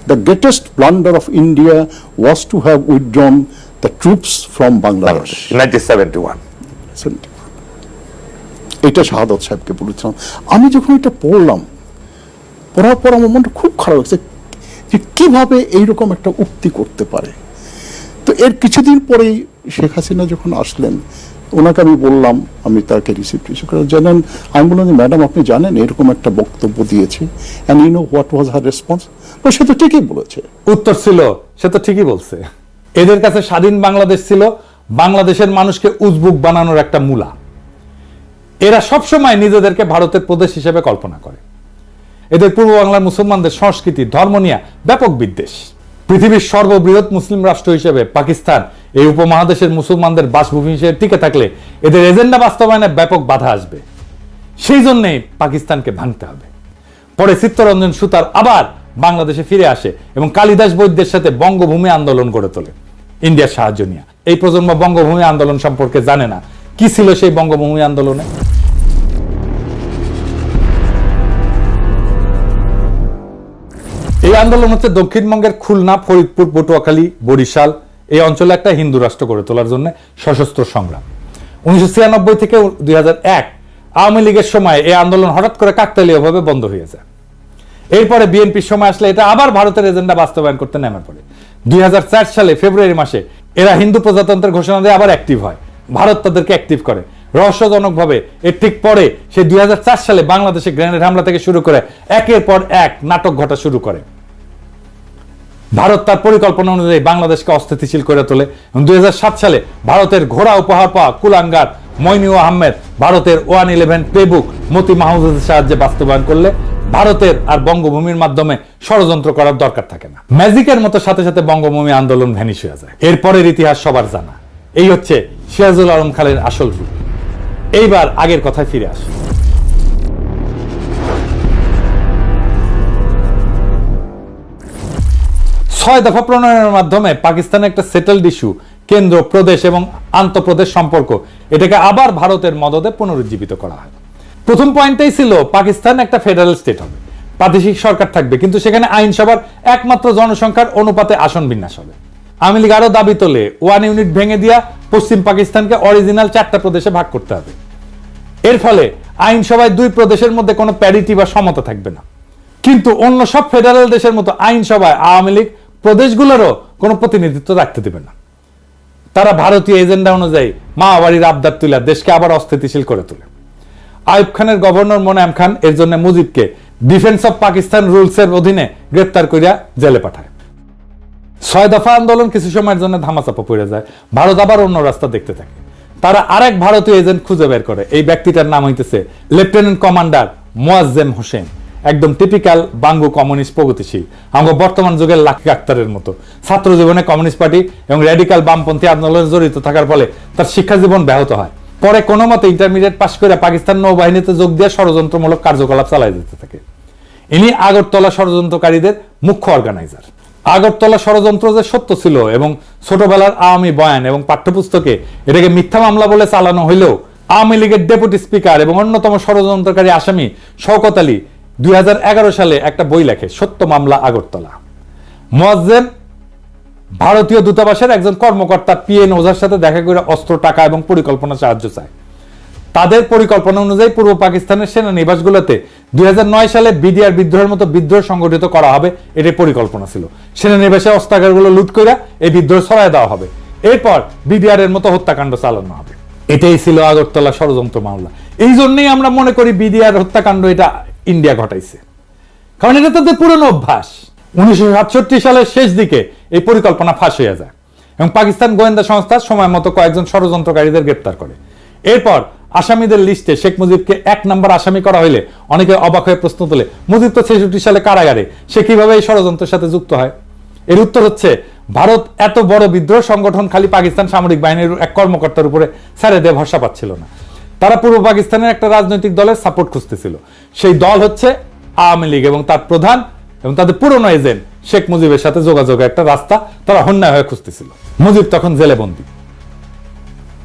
[SPEAKER 4] the greatest blunder of India was to have withdrawn the troops from Bangladesh
[SPEAKER 5] 1971।
[SPEAKER 4] এটা শাহাদত সাহেবকে বলেছিলাম। আমি যখন এটা পড়ার পর আমার মনটা খুব খারাপ লাগছে যে কিভাবে এইরকম একটা উক্তি করতে পারে। তো এর কিছুদিন পরেই শেখ হাসিনা যখন আসলেন, ওনাকে আমি বললাম, আমি তাকে রিসিভ করে জানেন, আমি বললাম যে ম্যাডাম আপনি জানেন এরকম একটা বক্তব্য দিয়েছে, and you know what was her response? সে তো ঠিকই বলেছে।
[SPEAKER 1] উত্তর ছিল, সে তো ঠিকই বলছে। এদের কাছে স্বাধীন বাংলাদেশ ছিল বাংলাদেশের মানুষকে উজবুক বানানোর একটা মূলা। এরা সবসময় নিজেদেরকে ভারতের প্রদেশ হিসেবে কল্পনা করে। এদের পূর্ব বাংলার মুসলমানদের সংস্কৃতি, ধর্ম নিয়ে ব্যাপক বিদ্বেষ। পৃথিবীর সর্ববৃহৎ মুসলিম রাষ্ট্র হিসেবে পাকিস্তান এই উপমহাদেশের মুসলমানদের বাসভূমি হিসেবে টিকে থাকলে এদের এজেন্ডা বাস্তবায়নে ব্যাপক বাধা আসবে। সেই জন্যই পাকিস্তানকে ভাঙতে হবে। পরে চিত্তরঞ্জন সুতার আবার বাংলাদেশে ফিরে আসে এবং কালিদাস বৈদ্যের সাথে বঙ্গভূমি আন্দোলন গড়ে তোলে ইন্ডিয়ার সাহায্য নিয়ে। এই প্রজন্ম বঙ্গভূমি আন্দোলন সম্পর্কে জানে না। কি ছিল সেই বঙ্গভূমি আন্দোলনে? এই আন্দোলন হচ্ছে দক্ষিণবঙ্গের খুলনা, ফরিদপুর, পটুয়াখালী, বরিশাল এই অঞ্চলে একটা হিন্দু রাষ্ট্র গড়ে তোলার জন্য সশস্ত্র সংগ্রাম। 1996 থেকে 2001 আওয়ামী লীগের সময় এই আন্দোলন হঠাৎ করে কাকতালীয়ভাবে বন্ধ হয়ে যায়। এরপরে বিএনপির সময় আসলে এটা আবার ভারতের এজেন্ডা বাস্তবায়ন করতে নেমে পড়ে। 2004 সালে ফেব্রুয়ারি মাসে এরা হিন্দু প্রজাতন্ত্রের ঘোষণা দিয়ে আবার অ্যাক্টিভ হয়। ভারত তাদেরকে অ্যাক্টিভ করে রহস্যজনকভাবে। এর ঠিক পরে সে 2004 সালে বাংলাদেশে গ্রেনেড হামলা থেকে শুরু করে একের পর এক নাটক ঘটা শুরু করে। ভারত তার পরিকল্পনা অনুযায়ী বাংলাদেশকে অস্থিতিশীল করে তোলে। 2007 সালে ভারতের ঘোড়া উপহার পাওয়া কুলাঙ্গার মইনুল আহমেদ ভারতের 111 প্লেবুক মতি মাহমুদের সাহায্যে বাস্তবায়ন করলে ভারতের আর বঙ্গভূমির মাধ্যমে ষড়যন্ত্র করার দরকার থাকে না। ম্যাজিকের মতো সাথে সাথে বঙ্গভূমি আন্দোলন ভ্যানিশ হয়ে যায়। এরপরের ইতিহাস সবার জানা। এই হচ্ছে সিরাজুল আলম খানের আসল রূপ। এইবার আগের কথায় ফিরে আসে। 6 দফা প্রণয়নের মাধ্যমে পাকিস্তানের একটা সেটেলড ইস্যু, কেন্দ্র, প্রদেশ এবং আন্তঃপ্রদেশ সম্পর্ক, এটাকে আবার ভারতের মদদে পুনরুজ্জীবিত করা হয়। প্রথম পয়েন্টটাই ছিল পাকিস্তান একটা ফেডারেল স্টেট হবে, প্রাদেশিক সরকার থাকবে, কিন্তু সেখানে আইনসভার একমাত্র জনসংখ্যার অনুপাতে আসন বিন্যাস হবে। আওয়ামী লীগ আরো দাবি তোলে 1 ইউনিট ভেঙে দিয়া পশ্চিম পাকিস্তানকে অরিজিনাল 4টা প্রদেশে ভাগ করতে হবে। এর ফলে আইনসভায় 2 প্রদেশের মধ্যে কোনো প্যারিটি বা সমতা থাকবে না। কিন্তু অন্য সব ফেডারেল দেশের মতো আইনসভায় আওয়ামী লীগ প্রদেশগুলোরও কোনো প্রতিনিধিত্ব রাখতে দেবে না। তারা ভারতীয় এজেন্ডা অনুযায়ী মাওবাড়ির আবদার তুলে দেশকে আবার অস্থিতিশীল করে তোলে। আইয়ুব খানের গভর্নর মোনায়েম খান এর জন্য মুজিবকে ডিফেন্স অফ পাকিস্তান রুলসের অধীনে গ্রেপ্তার করিয়া জেলে পাঠায়। 6 দফা আন্দোলন কিছু সময়ের জন্য ধামাচাপা পড়ে যায়, ভারত আবার অন্য রাস্তা দেখতে থাকে। তারা আরেক ভারতীয় এজেন্ট খুঁজে বের করে, এই ব্যক্তিটার নাম হইতেছে লেফটেন্যান্ট কমান্ডার মোয়াজ্জেম হোসেন, একদম টিপিক্যাল বাঙ্গু কমিউনিস্ট প্রগতিশীল, আমরা বর্তমান যুগের লাকি আক্তারের মতো। ছাত্র জীবনে কমিউনিস্ট পার্টি এবং র্যাডিক্যাল বামপন্থী আন্দোলনে জড়িত থাকার ফলে তার শিক্ষা জীবন ব্যাহত হয়। পরে কোনো মতে ইন্টারমিডিয়েট পাশ করে পাকিস্তান নৌবাহিনীতে যোগ দিয়ে ষড়যন্ত্রমূলক কার্যকলাপ চালাই যেতে থাকে। ইনি আগরতলা ষড়যন্ত্রকারীদের মুখ্য অর্গানাইজার। আগরতলা ষড়যন্ত্র যে সত্য ছিল এবং ছোটবেলার আওয়ামী বয়ান এবং পাঠ্যপুস্তকে এটাকে মিথ্যা মামলা বলে চালানো হইলেও আওয়ামী লীগের ডেপুটি স্পিকার এবং অন্যতম ষড়যন্ত্রকারী আসামি শওকত আলী 2011 সালে একটা বই লেখে, সত্য মামলা আগরতলা। মোয়াজ্জেম ভারতীয় দূতাবাসের একজন কর্মকর্তা পিএন ওঝার সাথে দেখা করে অস্ত্র, টাকা এবং পরিকল্পনা সাহায্য চায়। তাদের পরিকল্পনা অনুযায়ী পূর্ব পাকিস্তানের সেনানিবাসগুলোতে 2009 সালে বিডিআর বিদ্রোহের মতো বিদ্রোহ সংগঠিত করা হবে, এটাই পরিকল্পনা ছিল। সেনানিবাসে অস্ত্রাগারগুলো লুট করে এই বিদ্রোহ ছড়ায় দেওয়া হবে, এরপর বিডিআর এর মতো হত্যাকাণ্ড চালানো হবে। এটাই ছিল আগরতলা ষড়যন্ত্র মামলা। এই জন্যই আমরা মনে করি বিডিআর হত্যাকাণ্ড এটা ইন্ডিয়া ঘটাইছে, কারণ এটা তাদের পুরনো অভ্যাস। 1967 সালের শেষ দিকে এই পরিকল্পনা ফাঁস হয়ে যায় এবং পাকিস্তান গোয়েন্দা সংস্থা সময় মতো কয়েকজন ষড়যন্ত্রকারীদের গ্রেপ্তার করে। এরপর আসামিদের লিস্টে শেখ মুজিবকে 1 নম্বর আসামি করা হইলে অনেকে অবাক হয়ে প্রশ্ন তোলে, মুজিব তো 66 সালে কারাগারে, সে কিভাবে এই ষড়যন্ত্রের সাথে যুক্ত হয়? এর উত্তর হচ্ছে, ভারত এত বড় বিদ্রোহ সংগঠন খালি পাকিস্তান সামরিক বাহিনীর এক কর্মকর্তার উপরে ছেড়ে দিয়ে ভরসা পাচ্ছিল না। তারা পূর্ব পাকিস্তানের একটা রাজনৈতিক দলের সাপোর্ট খুঁজতেছিল। সেই দল হচ্ছে আওয়ামী লীগ এবং তার প্রধান এবং তাদের পুরনো এজেন্ট শেখ মুজিবের সাথে যোগাযোগের একটা রাস্তা তারা হন্যায় হয়ে খুঁজতেছিল। মুজিব তখন জেলে বন্দী।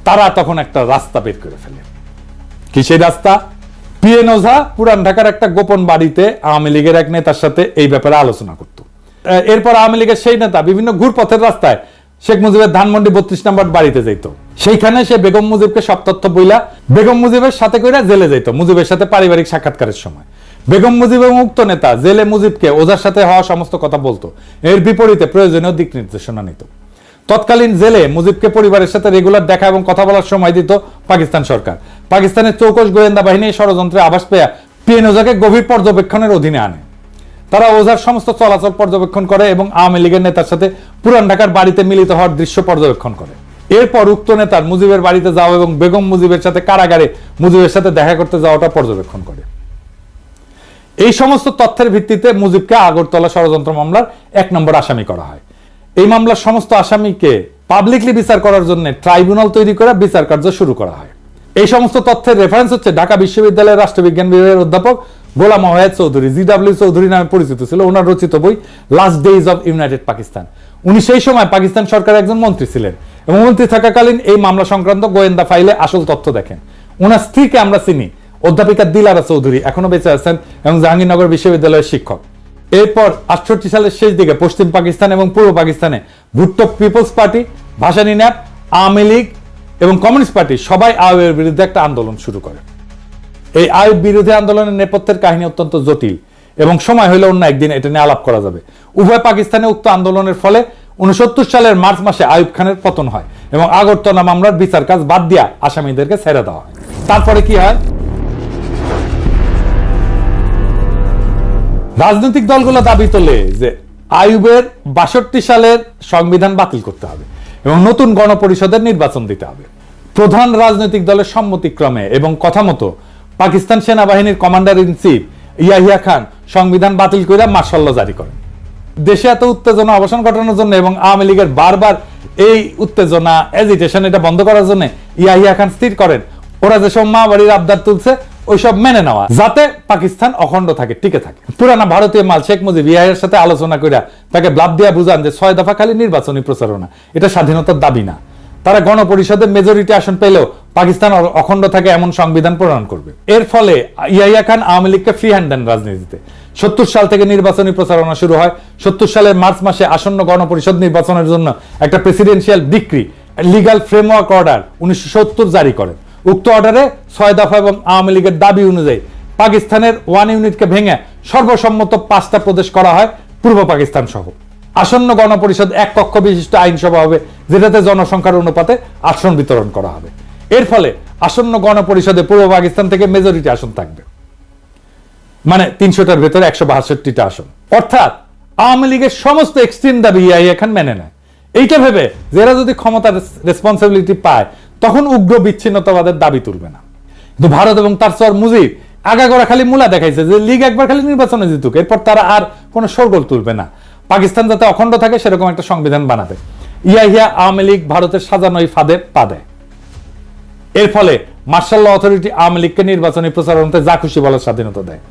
[SPEAKER 1] তারা তখন একটা রাস্তা বের করে ফেলে। কি সেই রাস্তা? পিএন ওঝা পুরান ঢাকার একটা গোপন বাড়িতে আওয়ামী লীগের এক নেতার সাথে এই ব্যাপারে আলোচনা করত। এরপর আওয়ামী লীগের সেই নেতা বিভিন্ন ঘুরপথের রাস্তায় শেখ মুজিবের ধানমন্ডি 32 নম্বর বাড়িতে যাইত। সেইখানে সে বেগম মুজিবকে সব তথ্য বইলা বেগম মুজিবের সাথে কইরা জেলে যাইত মুজিবের সাথে পারিবারিক সাক্ষাৎকারের সময়। বেগম মুজিব এবং উক্ত নেতা জেলে মুজিবকে ওঝার সাথে হওয়া সমস্ত কথা বলতো, এর বিপরীতে প্রয়োজনীয় দিক নির্দেশনা নিত। তৎকালীন জেলে মুজিবকে পরিবারের সাথে রেগুলার দেখা এবং কথা বলার সময় দিত পাকিস্তান সরকার। পাকিস্তানের চৌকস গোয়েন্দা বাহিনী ষড়যন্ত্রে আভাস পেয়ে পিএন ওঝাকে গভীর পর্যবেক্ষণের অধীনে আনে। তারা ওঝার সমস্ত চলাচল পর্যবেক্ষণ করে এবং আওয়ামী লীগের নেতার সাথে পুরান ঢাকার বাড়িতে মিলিত হওয়ার দৃশ্য পর্যবেক্ষণ করে। এরপর উক্ত নেতার মুজিবের বাড়িতে যাওয়া এবং বেগম মুজিবের সাথে কারাগারে মুজিবের সাথে দেখা করতে যাওয়াটা পর্যবেক্ষণ করে। এই সমস্ত তথ্যের ভিত্তিতে মুজিবকে আগরতলা ষড়যন্ত্র মামলার 1 নম্বর আসামি করা হয়। এই মামলার সমস্ত আসামিকে পাবলিকলি বিচার করার জন্য ট্রাইব্যুনাল তৈরি করে বিচার কার্য শুরু করা হয়। এই সমস্ত তথ্যের রেফারেন্স হচ্ছে ঢাকা বিশ্ববিদ্যালয়ের রাষ্ট্রবিজ্ঞান বিভাগের অধ্যাপক গোলাম ওয়াহেদ চৌধুরী, জিডব্লিউ চৌধুরী নামে পরিচিত ছিল। ওনার রচিত বই last days of United Pakistan. উনি সেই সময় পাকিস্তান সরকারের একজন মন্ত্রী ছিলেন এবং মন্ত্রী থাকাকালীন এই মামলা সংক্রান্ত গোয়েন্দা ফাইলে আসল তথ্য দেখেন। ওনার স্ত্রীকে আমরা চিনি, অধ্যাপিকা দিলারা চৌধুরী, এখনো বেঁচে আছেন এবং জাহাঙ্গীরনগর বিশ্ববিদ্যালয়ের শিক্ষক। এরপর 68 সালের শেষ দিকে পশ্চিম পাকিস্তান এবং পূর্ব পাকিস্তানে Bhutto Peoples Party, Bhasani NAP, Awami League এবং কমিউনিস্ট পার্টি সবাই আইয়ুবের বিরুদ্ধে একটা আন্দোলন শুরু করে। এই আইয়ুব বিরোধী আন্দোলনের নেপথ্যের কাহিনী অত্যন্ত জটিল এবং সময় হলে অন্য একদিন এটা নিয়ে আলাপ করা যাবে। উভয় পাকিস্তানে উক্ত আন্দোলনের ফলে 69 সালের মার্চ মাসে আইয়ুব খানের পতন হয় এবং আগরতলা মামলার বিচার কাজ বাদ দিয়া আসামিদেরকে ছেড়ে দেওয়া হয়। তারপরে কি হয়? রাজনৈতিক দলগুলো দাবি তোলে যে আইয়ুবের 62 সালের সংবিধান বাতিল করতে হবে এবং নতুন গণপরিষদের নির্বাচন দিতে হবে। প্রধান রাজনৈতিক দলের সম্মতিক্রমে এবং কথা মতো পাকিস্তান সেনাবাহিনীর commander in chief Yahya Khan সংবিধান বাতিল করে মার্শাল ল জারি করেন। দেশে এত উত্তেজনা অবসান ঘটানোর জন্য এবং আওয়ামী লীগের বারবার এই উত্তেজনা এজিটেশন এটা বন্ধ করার জন্য ইয়াহিয়া খান স্থির করেন ওরা যেসব মা বাড়ির আবদার তুলছে ওইসব মেনে নেওয়া, যাতে পাকিস্তান অখণ্ড থাকে, টিকে থাকে। পুরানা ভারতীয় মাল শেখ মুজিব ইয়াহিয়ার সাথে আলোচনা করে তাকে ব্লাব দিয়া বুঝান যে 6 দফা খালি নির্বাচনী প্রচারণা, এটা স্বাধীনতার দাবি না। তারা গণপরিষদের মেজরিটি আসন পেলেও পাকিস্তান অখণ্ড থাকে এমন সংবিধান প্রণয়ন করবে। এর ফলে ইয়াহিয়া খান আওয়ামী লীগকে ফ্রি হ্যান্ড দেন রাজনীতিতে। 70 সাল থেকে নির্বাচনী প্রচারণা শুরু হয়। 70 সালের মার্চ মাসে আসন্ন গণপরিষদ নির্বাচনের জন্য একটা presidential decree legal framework order 1970 জারি করেন। উক্ত অর্ডারে 6 দফা এবং আওয়ামী লীগের দাবি অনুযায়ী পাকিস্তানের 1 ইউনিটকে ভেঙে সর্বসম্মত 5টা প্রদেশ করা হয় পূর্ব পাকিস্তান সহ। আসন্ন গণপরিষদ 1 কক্ষ বিশিষ্ট আইনসভা হবে, যেটাতে জনসংখ্যার অনুপাতে আসন বিতরণ করা হবে। এর ফলে আসন্ন গণপরিষদে পূর্ব পাকিস্তান থেকে মেজরিটি আসন থাকবে। মানে 300টার ভেতরে 162টা আসন। অর্থাৎ আওয়ামী লীগের সমস্ত এক্সট্রিম দাবি ইয়াহিয়া খান মেনে নেয়, এইটা ভেবে যারা যদি ক্ষমতার রেসপন্সিবিলিটি পায় তখন উগ্র বিচ্ছিন্নতাবাদের দাবি তুলবে না। কিন্তু ভারত এবং তার সর মুজিব আগাগোড়া খালি মূলা দেখাইছে যে লীগ একবার খালি নির্বাচনে জিতুক, এরপর তারা আর কোনো শোরগোল তুলবে না, পাকিস্তান যাতে অখণ্ড থাকে সেরকম একটা সংবিধান বানাবে। ইয়াহিয়া আওয়ামী লীগ ভারতের সাজানো এই ফাঁদে পা দেয়। এর ফলে মার্শাল ল অথরিটি আওয়ামী লীগকে নির্বাচনী প্রচারণাতে যা খুশি বলার স্বাধীনতা দেয়।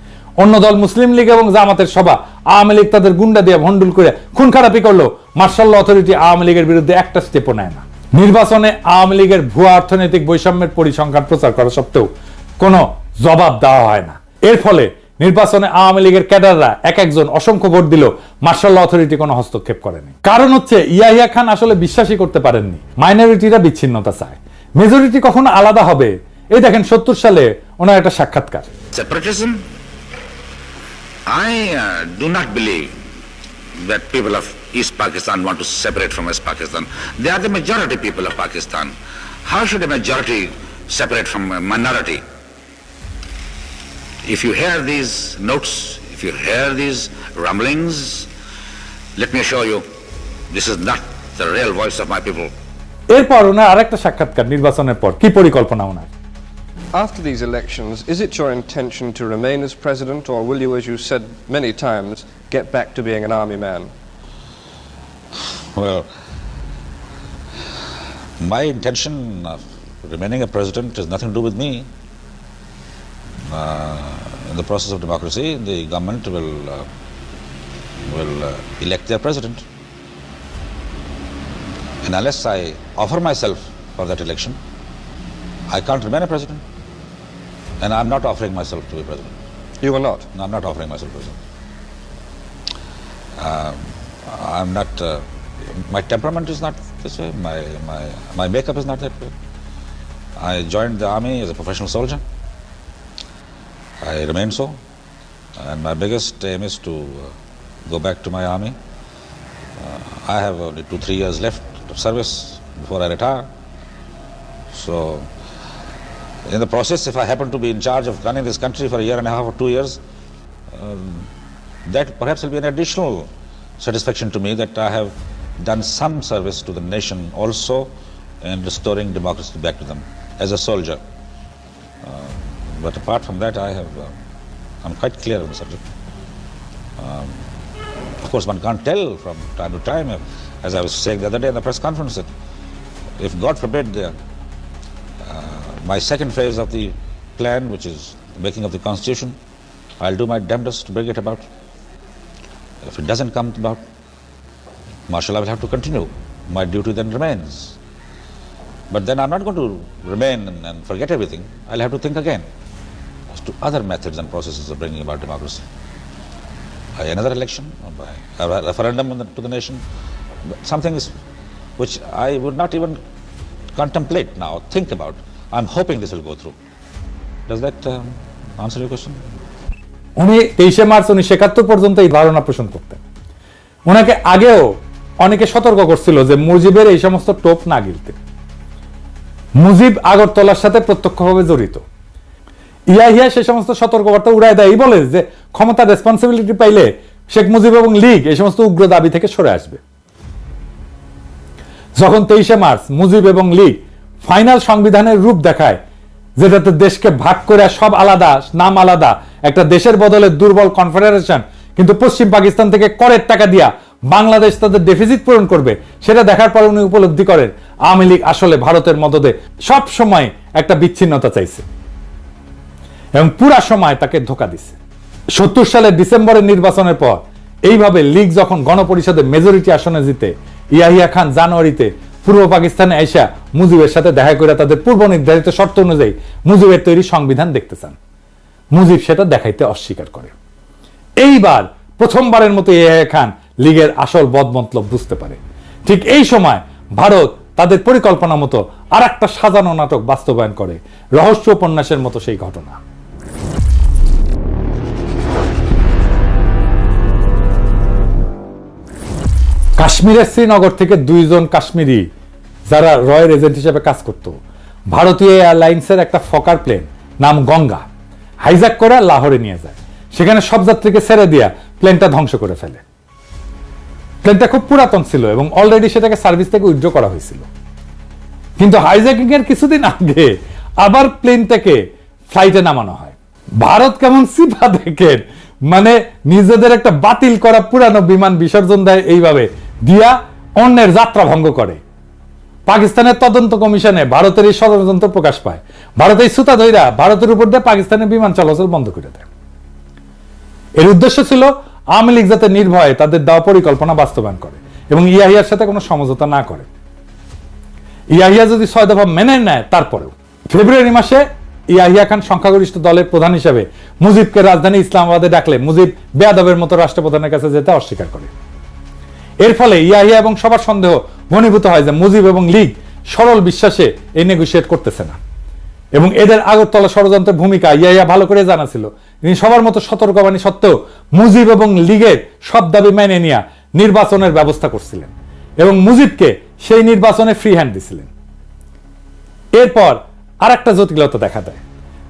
[SPEAKER 1] অন্য দল মুসলিম লীগ এবং জামাতের সভা আওয়ামী লীগ তাদের গুন্ডা দিয়ে ভন্ডুল করে খুন খারাপি করলো, মার্শাল ল অথরিটি আওয়ামী লীগের বিরুদ্ধে একটা স্টেপও নেয় না। নির্বাচনে আওয়ামী লীগের ভুয়া অর্থনৈতিক বৈষম্যের পরিসংখ্যান প্রচার করা সত্ত্বেও কোনো জবাব দেওয়া হয় না। এর ফলে নির্বাচনে আওয়ামী লীগের ক্যাডাররা এক একজন অসংখ্য ভোট দিল, মার্শাল ল অথরিটি কোনো হস্তক্ষেপ করেনি। কারণ হচ্ছে ইয়াহিয়া খান আসলে বিশ্বাসই করতে পারেননি মাইনরিটিরা বিচ্ছিন্নতা চায়, মেজরিটি কখনো আলাদা হবে। এই দেখেন 70 সালে ওনার একটা সাক্ষাৎকার।
[SPEAKER 5] Separatism? I do not believe that people of East Pakistan want to separate from West Pakistan. They are the majority people of Pakistan. How should a majority separate from a minority? If you hear these notes, if you hear these rumblings, let me assure you, this is not the real voice of my people.
[SPEAKER 1] এরপর ওনার আরেকটা সাক্ষাৎকার নির্বাচনের পর, কি পরিকল্পনা ওনার?
[SPEAKER 6] After these elections, is it your intention to remain as president, or will you, as you said many times, get back to being an army man?
[SPEAKER 5] Well, my intention of remaining a president has nothing to do with me. In the process of democracy, the government will elect their president. And unless I offer myself for that election, I can't remain a president. And I'm not offering myself to be president.
[SPEAKER 6] You are not?
[SPEAKER 5] No, I'm not offering myself president. I'm not, my temperament is not this way, my makeup is not that way. I joined the army as a professional soldier. I remain so. And my biggest aim is to go back to my army. I have only 2-3 years left of service before I retire. So, in the process, if I happen to be in charge of running this country for a year and a half or 2 years, that perhaps will be an additional satisfaction to me that I have done some service to the nation also in restoring democracy back to them as a soldier. But apart from that, I'm quite clear on the subject. Of course, one can't tell from time to time, as I was saying the other day in the press conference, that if God forbid my second phase of the plan, which is the making of the constitution, I'll do my damnedest to bring it about. If it doesn't come about, martial law will have to continue. My duty then remains. But then I'm not going to remain and forget everything. I'll have to think again as to other methods and processes of bringing about democracy. By another election, or by a referendum to the nation, something which I would not even contemplate now, think about. I'm hoping this will go through. Does that answer your question?
[SPEAKER 1] উনি 23 March 1971 পর্যন্ত এই ধারণা পোষণ করতেন। ওনাকে আগেও অনেকে সতর্ক করছিল যে মুজিবের এই সমস্ত টোপ না গিলতে। মুজিব আগরতলার সাথে প্রত্যক্ষভাবে জড়িত। ইয়াহিয়া সেই সমস্ত সতর্কবার্তা উড়ায় দেয়, বলে যে ক্ষমতার রেসপন্সিবিলিটি পাইলে শেখ মুজিব এবং লীগ এই সমস্ত উগ্র দাবি থেকে সরে আসবে। যখন 23 মার্চ মুজিব এবং লীগ ফাইনাল সংবিধানের রূপ দেখায়, যেটাতে দেশকে ভাগ করে সব আলাদা, নাম আলাদা, একটা দেশের বদলে দুর্বল কনফেডারেশন, কিন্তু পশ্চিম পাকিস্তান থেকে করের টাকা দিয়া বাংলাদেশ তাদের ডেফিসিট পূরণ করবে, সেটা দেখার পর উনি উপলব্ধি করেন আওয়ামী লীগ আসলে ভারতের মদদে সব সময় একটা বিচ্ছিন্নতা চাইছে এবং পুরা সময় তাকে ধোঁকা দিছে। 70 সালের ডিসেম্বরের নির্বাচনের পর এইভাবে লীগ যখন গণপরিষদে মেজরিটি আসনে জিতে, ইয়াহিয়া খান জানুয়ারিতে পূর্ব পাকিস্তানে আইসা মুজিবের সাথে দেখা করে তাদের পূর্ব নির্ধারিত শর্ত অনুযায়ী মুজিবের তৈরি সংবিধান দেখতে চান। মুজিব সেটা দেখাইতে অস্বীকার করে। এইবার প্রথমবারের মতো ইয়াহিয়া খান লীগের আসল বদমতলব বুঝতে পারে। ঠিক এই সময় ভারত তাদের পরিকল্পনা মতো আর একটা সাজানো নাটক বাস্তবায়ন করে, রহস্য উপন্যাসের মতো সেই ঘটনা। কাশ্মীরের শ্রীনগর থেকে 2 জন কাশ্মীরি যারা রয়ের এজেন্ট হিসেবে কাজ করত, ভারতীয় এয়ারলাইন্সের একটা ফকার প্লেন নাম গঙ্গা হাইজ্যাক করে লাহোরে নিয়ে যায়। সেখানে সব যাত্রীকে ছেড়ে দিয়া প্লেনটা ধ্বংস করে ফেলে। প্লেনটা খুব পুরাতন ছিল এবং অলরেডি সেটাকে সার্ভিস থেকে উইথড্র করা হয়েছিল, কিন্তু হাইজ্যাকিং এর কিছুদিন আগে আবার প্লেনটাকে ফ্লাইটে নামানো হয়। ভারত কেমন সিপা দেখেন, মানে নিজেদের একটা বাতিল করা পুরানো বিমান বিসর্জন দেয় এইভাবে দিয়া অন্যের যাত্রা ভঙ্গ করে। পাকিস্তানের তদন্ত কমিশনে ভারতের এই ষড়যন্ত্র প্রকাশ পায়। ভারত এই সুতা ধইরা ভারতের উপর দিয়ে পাকিস্তানের বিমান চলাচল বন্ধ করে দেয়। এর উদ্দেশ্য ছিল আওয়ামী লীগ যাতে নির্ভয়ে তাদের দেওয়া পরিকল্পনা বাস্তবায়ন করে এবং ইয়াহিয়ার সাথে কোনো সমঝোতা না করে। ইয়াহিয়া যদি 6 দফা মেনে নেয়, তারপরেও ফেব্রুয়ারি মাসে ইয়াহিয়া খান সংখ্যাগরিষ্ঠ দলের প্রধান হিসেবে মুজিবকে রাজধানী ইসলামাবাদে ডাকলে মুজিব বেয়াদবের মতো রাষ্ট্রপ্রধানের কাছে যেতে অস্বীকার করে। এর ফলে ইয়াহিয়া এবং সবার সন্দেহ ঘনীভূত হয় যে মুজিব এবং লীগ সরল বিশ্বাসে এই নেগোশিয়েট করতেছে না এবং এদের আগরতলা ষড়যন্ত্রের ভূমিকা ইয়াহিয়া ভালো করে জানা ছিল। তিনি সবার মতো সতর্কবাণী সত্ত্বেও মুজিব এবং লীগের সব দাবি মেনে নিয়ে নির্বাচনের ব্যবস্থা করছিলেন এবং মুজিবকে সেই নির্বাচনে ফ্রি হ্যান্ড দিছিলেন। এরপর আর একটা জটিলতা দেখা দেয়।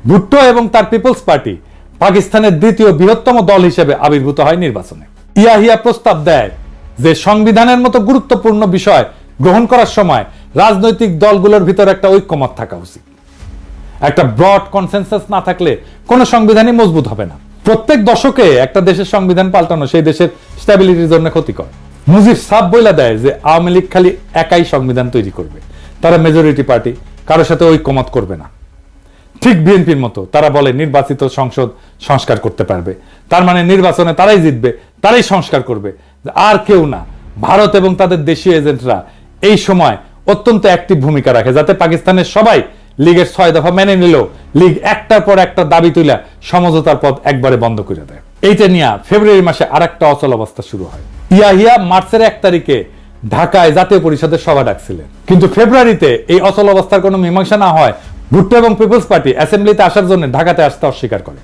[SPEAKER 1] ভুট্টো এবং তার পিপলস পার্টি পাকিস্তানের দ্বিতীয় বৃহত্তম দল হিসেবে আবির্ভূত হয় নির্বাচনে। ইয়াহিয়া প্রস্তাব দেয় যে সংবিধানের মতো গুরুত্বপূর্ণ বিষয় গ্রহণ করার সময় রাজনৈতিক দলগুলোর ভিতর একটা ঐক্যমত থাকা উচিত। একটা ব্রড কনসেনসাস না থাকলে কোনো সংবিধানই মজবুত হবে না। প্রত্যেক দশকে একটা দেশের সংবিধান পাল্টানো সেই দেশের স্ট্যাবিলিটির জন্য ক্ষতিকর। মুজিব সাফ বইলা দেয় যে আওয়ামী লীগ খালি একাই সংবিধান তৈরি করবে, তারা মেজরিটি পার্টি, কারোর সাথে ঐক্যমত করবে না। ঠিক বিএনপির মতো তারা বলে নির্বাচিত সংসদ সংস্কার করতে পারবে, তার মানে নির্বাচনে তারাই জিতবে, তারাই সংস্কার করবে, আর কেউ না। ভারত এবং তাদের দেশীয় এজেন্টরা এই সময় অত্যন্ত অ্যাক্টিভ ভূমিকা রাখে যাতে পাকিস্তানের সবাই লীগের 6 দফা মেনে নিলেও লীগ একটার পর একটা দাবি তুলে সমঝোতার পথ একবারে বন্ধ করে দেয়। এইটা নিয়ে ফেব্রুয়ারি মাসে আর একটা অচল অবস্থা শুরু হয়। ইয়াহিয়া মার্চের 1 তারিখে ঢাকায় জাতীয় পরিষদের সভা ডাকছিলেন, কিন্তু ফেব্রুয়ারিতে এই অচল অবস্থার কোনো মীমাংসা না হয় ভুট্টো এবং পিপলস পার্টি অ্যাসেম্বলিতে আসার জন্য ঢাকাতে আসতে অস্বীকার করে।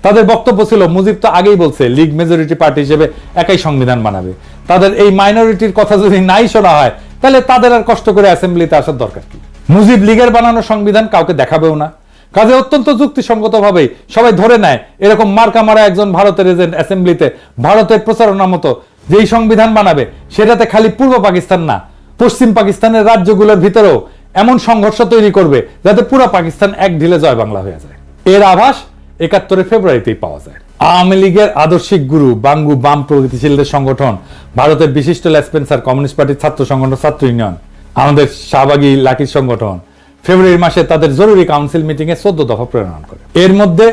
[SPEAKER 1] তাদের বক্তব্য ছিল মুজিব তো আগেই বলছে লীগ মেজরিটি পার্টি হিসেবে একাই সংবিধান বানাবে, তাদের এই মাইনরিটির কথা যদি নাই শোনা হয় তাহলে তাদের আর কষ্ট করে অ্যাসেম্বলিতে আসার দরকার কি। মুজিব লীগের বানানো সংবিধান কাউকে দেখাবেও না, কাজে অত্যন্ত যুক্তিসঙ্গত ভাবে সবাই ধরে নেয় এরকম মার্কা মারা একজন ভারতের এজেন্ট অ্যাসেম্বলিতে ভারতের প্রচারণার মতো যেই সংবিধান বানাবে সেটাতে খালি পূর্ব পাকিস্তান না, পশ্চিম পাকিস্তানের রাজ্যগুলোর ভিতরেও এমন সংঘর্ষ তৈরি করবে যাতে পুরো পাকিস্তান এক ঢিলে জয় বাংলা হয়ে যায়। এর আভাস 71 ফেব্রুয়ারিতেই পাওয়া যায়। আওয়ামী লীগের আদর্শিক গুরু বাঙ্গু বাম প্রগতিশীলদের সংগঠন, ভারতের বিশিষ্ট লেসপেন্সার কমিউনিস্ট পার্টির ছাত্র সংগঠন ছাত্র ইউনিয়ন, আমাদের শাহবাগী লাকির সংগঠন ফেব্রুয়ারি মাসে তাদের জরুরি কাউন্সিল মিটিং এ 14 দফা প্রণয়ন করে। এর মধ্যে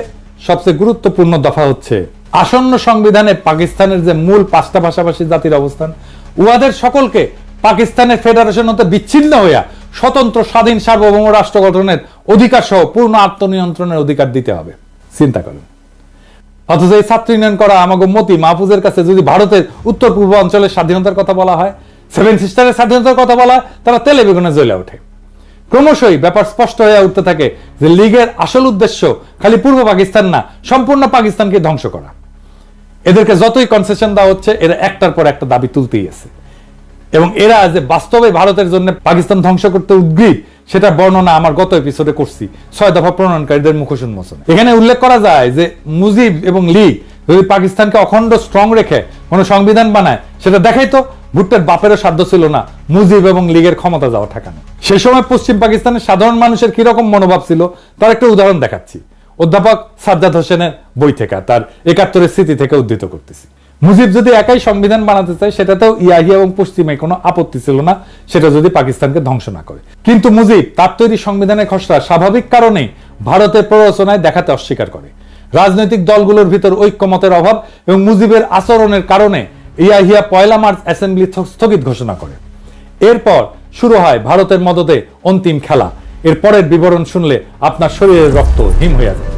[SPEAKER 1] সবচেয়ে গুরুত্বপূর্ণ দফা হচ্ছে আসন্ন সংবিধানে পাকিস্তানের যে মূল 5টা ভাষাভাষী জাতির অবস্থান, উহাদের সকলকে পাকিস্তানের ফেডারেশন হতে বিচ্ছিন্ন হইয়া স্বতন্ত্র স্বাধীন সার্বভৌম রাষ্ট্র গঠনের অধিকার সহ পূর্ণ আত্মনিয়ন্ত্রণের অধিকার দিতে হবে। চিন্তা করেন, অথচ এই ছাত্র ইউনিয়ন করা আমাকে মতি মাহফুজের কাছে যদি ভারতের উত্তর পূর্ব অঞ্চলের স্বাধীনতার কথা বলা হয়, 7 সিস্টারের স্বাধীনতার কথা বলা হয়, তারা তেলে বেগুনে জ্বলে ওঠে। ক্রমশই ব্যাপার স্পষ্ট হয়ে উঠতে থাকে যে লীগের আসল উদ্দেশ্য খালি পূর্ব পাকিস্তান না, সম্পূর্ণ পাকিস্তানকে ধ্বংস করা। এদেরকে যতই কনসেশন দেওয়া হচ্ছে এরা একটার পর একটা দাবি তুলতেই আছে এবং এরা যে বাস্তবে ভারতের জন্য পাকিস্তান ধ্বংস করতে উদ্গ্রীব সেটা বর্ণনা আমার গত এপিসোডে করছি 6 দফা প্রণয়নকারীদের মুখোশ উন্মোচন। এখানে উল্লেখ করা যায় যে মুজিব এবং লীগ যদি পাকিস্তানকে অখণ্ড স্ট্রং রেখে কোনো সংবিধান বানায় সেটা দেখাই তো ভুট্টোর বাপেরও সাধ্য ছিল না মুজিব এবং লীগের ক্ষমতা যাওয়া ঠেকানো। সে সময় পশ্চিম পাকিস্তানের সাধারণ মানুষের কিরকম মনোভাব ছিল তার একটা উদাহরণ দেখাচ্ছি, অধ্যাপক সাজ্জাদ হোসেনের বই থেকে, তার 71 স্মৃতি থেকে উদ্ধৃত করতেছি। মুজিব যদি একাই সংবিধান বানাতে চায় সেটাতেও ইয়াহিয়া এবং পশ্চিমে কোনো আপত্তি ছিল না, সেটা যদি পাকিস্তানকে ধ্বংস না করে। কিন্তু মুজিব তার তৈরি সংবিধানের খসড়া স্বাভাবিক কারণেই ভারতের প্ররোচনায় দেখাতে অস্বীকার করে। রাজনৈতিক দলগুলোর ভিতর ঐক্যমতের অভাব এবং মুজিবের আচরণের কারণে ইয়াহিয়া 1 মার্চ অ্যাসেম্বলি স্থগিত ঘোষণা করে। এরপর শুরু হয় ভারতের মদতে অন্তিম খেলা। এর পরের বিবরণ শুনলে আপনার শরীরের রক্ত হিম হয়ে যায়।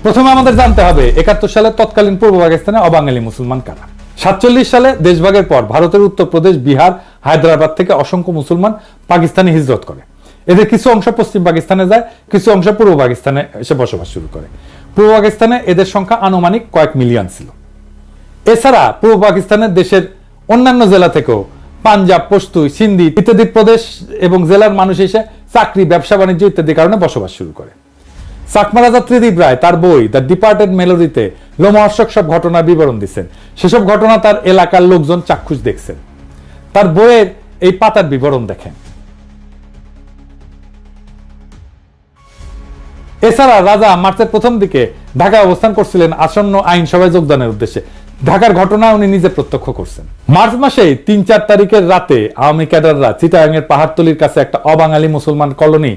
[SPEAKER 1] প্রথমে আমাদের জানতে হবে 71 সালে তৎকালীন পূর্ব পাকিস্তানে অবাঙালি মুসলমান কারা। 47 সালে দেশভাগের পর ভারতের উত্তরপ্রদেশ, বিহার, হায়দ্রাবাদ থেকে অসংখ্য মুসলমান পাকিস্তানে হিজরত করে। এদের কিছু অংশ পশ্চিম পাকিস্তানে যায়, কিছু অংশ পূর্ব পাকিস্তানে এসে বসবাস শুরু করে। পূর্ব পাকিস্তানে এদের সংখ্যা আনুমানিক কয়েক মিলিয়ন ছিল। এছাড়া পূর্ব পাকিস্তানের দেশের অন্যান্য জেলা থেকেও পাঞ্জাব, পশতু, সিন্ধি ইত্যাদি প্রদেশ এবং জেলার মানুষ এসে চাকরি, ব্যবসা বাণিজ্য ইত্যাদি কারণে বসবাস শুরু করে। চাকমা রাজা ত্রিদিব রায় তার বই দ্য ডিপার্টেড মেলোডিতে লোমহর্ষক সব ঘটনার বিবরণ দিচ্ছেন। সেসব ঘটনা তার এলাকার লোকজন চাক্ষুষ দেখছেন। তার বইয়ের এই পাতার বিবরণ দেখেন। এছাড়া রাজা মার্চের প্রথম দিকে ঢাকায় অবস্থান করছিলেন আসন্ন আইনসভায় যোগদানের উদ্দেশ্যে। ঢাকার ঘটনা উনি নিজে প্রত্যক্ষ করছেন। মার্চ মাসে 3-4 তারিখের রাতে আওয়ামী ক্যাডাররা চিটাগাংয়ের পাহাড়তলির কাছে একটা অবাঙালি মুসলমান কলোনি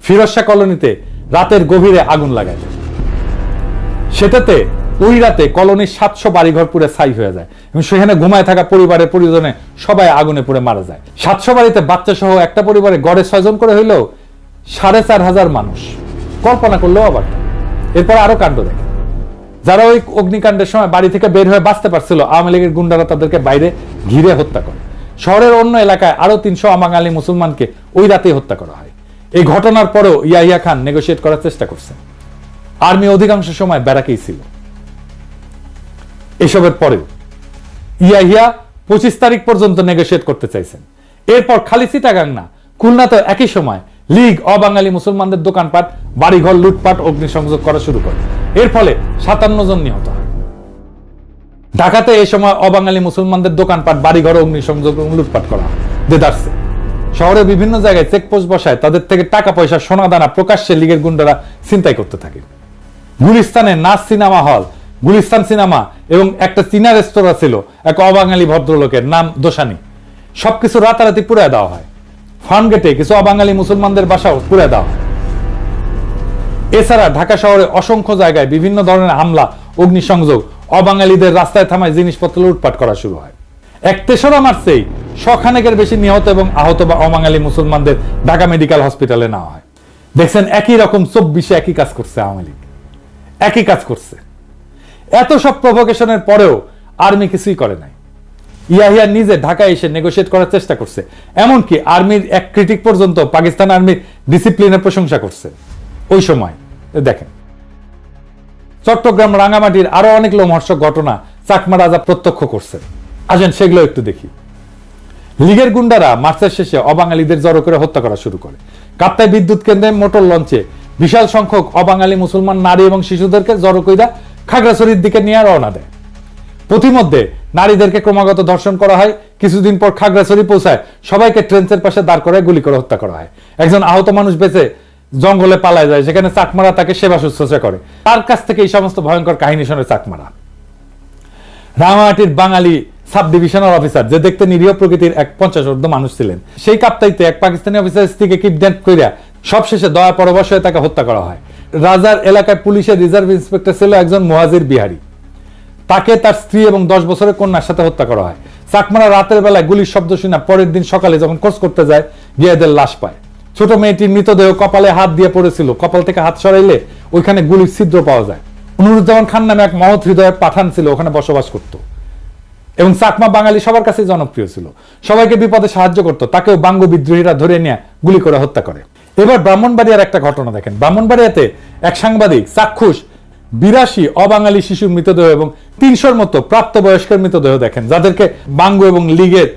[SPEAKER 1] ফিরোজ শাহ কলোনিতে রাতের গভীরে আগুন লাগায় দেয়। সেটাতে ওই রাতে কলোনির 700 বাড়িঘর পুড়ে ছাই হয়ে যায় এবং সেখানে ঘুমায় থাকা পরিবারের পরিজনে সবাই আগুনে পুড়ে মারা যায়। 700 বাড়িতে বাচ্চা সহ একটা পরিবারে গড়ে 6 জন করে হইলেও 4500 মানুষ। কল্পনা করলেও অবাক। এরপর আরো কাণ্ড দেখে, যারা ওই অগ্নিকাণ্ডের সময় বাড়ি থেকে বের হয়ে বাঁচতে পারছিল, আওয়ামী লীগের গুন্ডারা তাদেরকে বাইরে ঘিরে হত্যা করে। শহরের অন্য এলাকায় আরো 300 অবাঙালি মুসলমানকে ওই রাতেই হত্যা করা হয়। এই ঘটনার পরেও ইয়াহিয়া খান নেগোশিয়েট করার চেষ্টা করছেন। আর্মি অধিকাংশ সময় ব্যারাকেই ছিল। এসবের পরেও ইয়াহিয়া 25 তারিখ পর্যন্ত নেগোশিয়েট করতে চাইছেন। এরপর খালি চিটাগাং না, খুলনাতে একই সময় লীগ অবাঙালি মুসলমানদের দোকানপাট, বাড়িঘর লুটপাট, অগ্নিসংযোগ করা শুরু করে। এর ফলে 57 জন নিহত হয়। ঢাকাতে এই সময় অবাঙালি মুসলমানদের দোকানপাট, বাড়িঘর, অগ্নিসংযোগ এবং লুটপাট করা হয় দেদারসে। শহরের বিভিন্ন জায়গায় চেকপোস্ট বসায় তাদের থেকে টাকা পয়সা, সোনা দানা প্রকাশ্যে লীগের গুন্ডারা ছিনতাই করতে থাকে। গুলিস্তানে নাচ সিনেমা হল, গুলিস্তান সিনেমা এবং একটা চীনা রেস্তোরাঁ ছিল এক অবাঙালি ভদ্রলোকের, নাম দোসানি। সবকিছু রাতারাতি পুড়ে দেওয়া হয়। ফার্মগেটে কিছু অবাঙালি মুসলমানদের বাসাও পুড়ে দেওয়া হয়। এছাড়া ঢাকা শহরে অসংখ্য জায়গায় বিভিন্ন ধরনের হামলা, অগ্নিসংযোগ, অবাঙালিদের রাস্তায় থামায় জিনিসপত্র লুটপাট করা শুরু হয়। 3 মার্চেই 100 খানেকের বেশি নিহত এবং আহত বা অবাঙালি মুসলমানদের ঢাকা মেডিকেল হসপিটালে নেওয়া হয়। দেখছেন, একই রকম 24-এ একই কাজ করছে আওয়ামী লীগ, একই কাজ করছে। এত সব প্রভোকেশনের পরেও আর্মি কিছুই করে নাই। ইয়াহিয়া নিজে ঢাকায় এসে নেগোশিয়েট করার চেষ্টা করছে। এমনকি আর্মির এক ক্রিটিক পর্যন্ত পাকিস্তান আর্মির ডিসিপ্লিনের প্রশংসা করছে ওই সময়। দেখেন, চট্টগ্রাম, রাঙ্গামাটির আরো অনেক লোমহর্ষক ঘটনা চাকমা রাজা প্রত্যক্ষ করছে। আসেন সেগুলো একটু দেখি। লীগের গুন্ডারা মার্চের শেষে অবাঙালিদের জড়ো করে হত্যা করা শুরু করে। কাপ্তাই বিদ্যুৎ কেন্দ্রে মোটর লঞ্চে বিশাল সংখ্যক অবাঙালি মুসলমান নারী এবং শিশুদেরকে জড়ো কইরা খাগড়াছড়ির দিকে নিয়ে রওনা দেয়। প্রতিমধ্যে নারীদেরকে ক্রমাগত ধর্ষণ করা হয়। কিছুদিন পর খাগড়াছড়ি পৌঁছায় সবাইকে ট্রেন্সের পাশে দাঁড় করে গুলি করে হত্যা করা হয়। একজন আহত মানুষ বেঁচে জঙ্গলে পালায় যায়, সেখানে চাকমারা তাকে সেবা শুশ্রূষা করে। তার কাছ থেকে এই সমস্ত ভয়ঙ্কর কাহিনী শোনে চাকমারা। রাঙামাটির বাঙালি সাব ডিভিশনাল অফিসার, যে দেখতে নিরীহ প্রকৃতির এক 50 মানুষ ছিলেন, সেই কাপ্তাইতে এক পাকিস্তানি অফিসার স্ত্রীকে কিডন্যাপ কইরা সবশেষে দয়া পরবশ হয়ে তাকে হত্যা করা হয়। রাজার এলাকায় পুলিশের রিজার্ভ ইন্সপেক্টর ছিল একজন মুহাজির বিহারি। তাকে তার স্ত্রী এবং 10 বছরের কন্যার সাথে হত্যা করা হয়। চাকমারা রাতের বেলায় গুলির শব্দ শুনে পরের দিন সকালে যখন খোঁজ করতে যায়, গিয়ে এদের লাশ পায়। ছোট মেয়েটির মৃতদেহ কপালে হাত দিয়ে পড়েছিল। কপাল থেকে হাত সরাইলে ওইখানে গুলির ছিদ্র পাওয়া যায়। নুরুজ্জামান খান নামে এক মহৎ হৃদয়ের পাঠান ছিল, ওখানে বসবাস করত এবং চাকমা বাঙালি সবার কাছে জনপ্রিয় ছিল। সবাইকে বিপদে সাহায্য করত। তাকেও বাঙ্গু বিদ্রোহীরা ধরে নিয়ে গুলি করে হত্যা করে। এবার ব্রাহ্মণবাড়িয়ার একটা ঘটনা দেখেন। ব্রাহ্মণবাড়িয়াতে এক সাংবাদিক চাক্ষুষ 82 অবাঙালি শিশুর মৃতদেহ এবং 300-র মতো প্রাপ্তবয়স্কের মৃতদেহ দেখেন, যাদেরকে বাঙ্গু এবং লীগের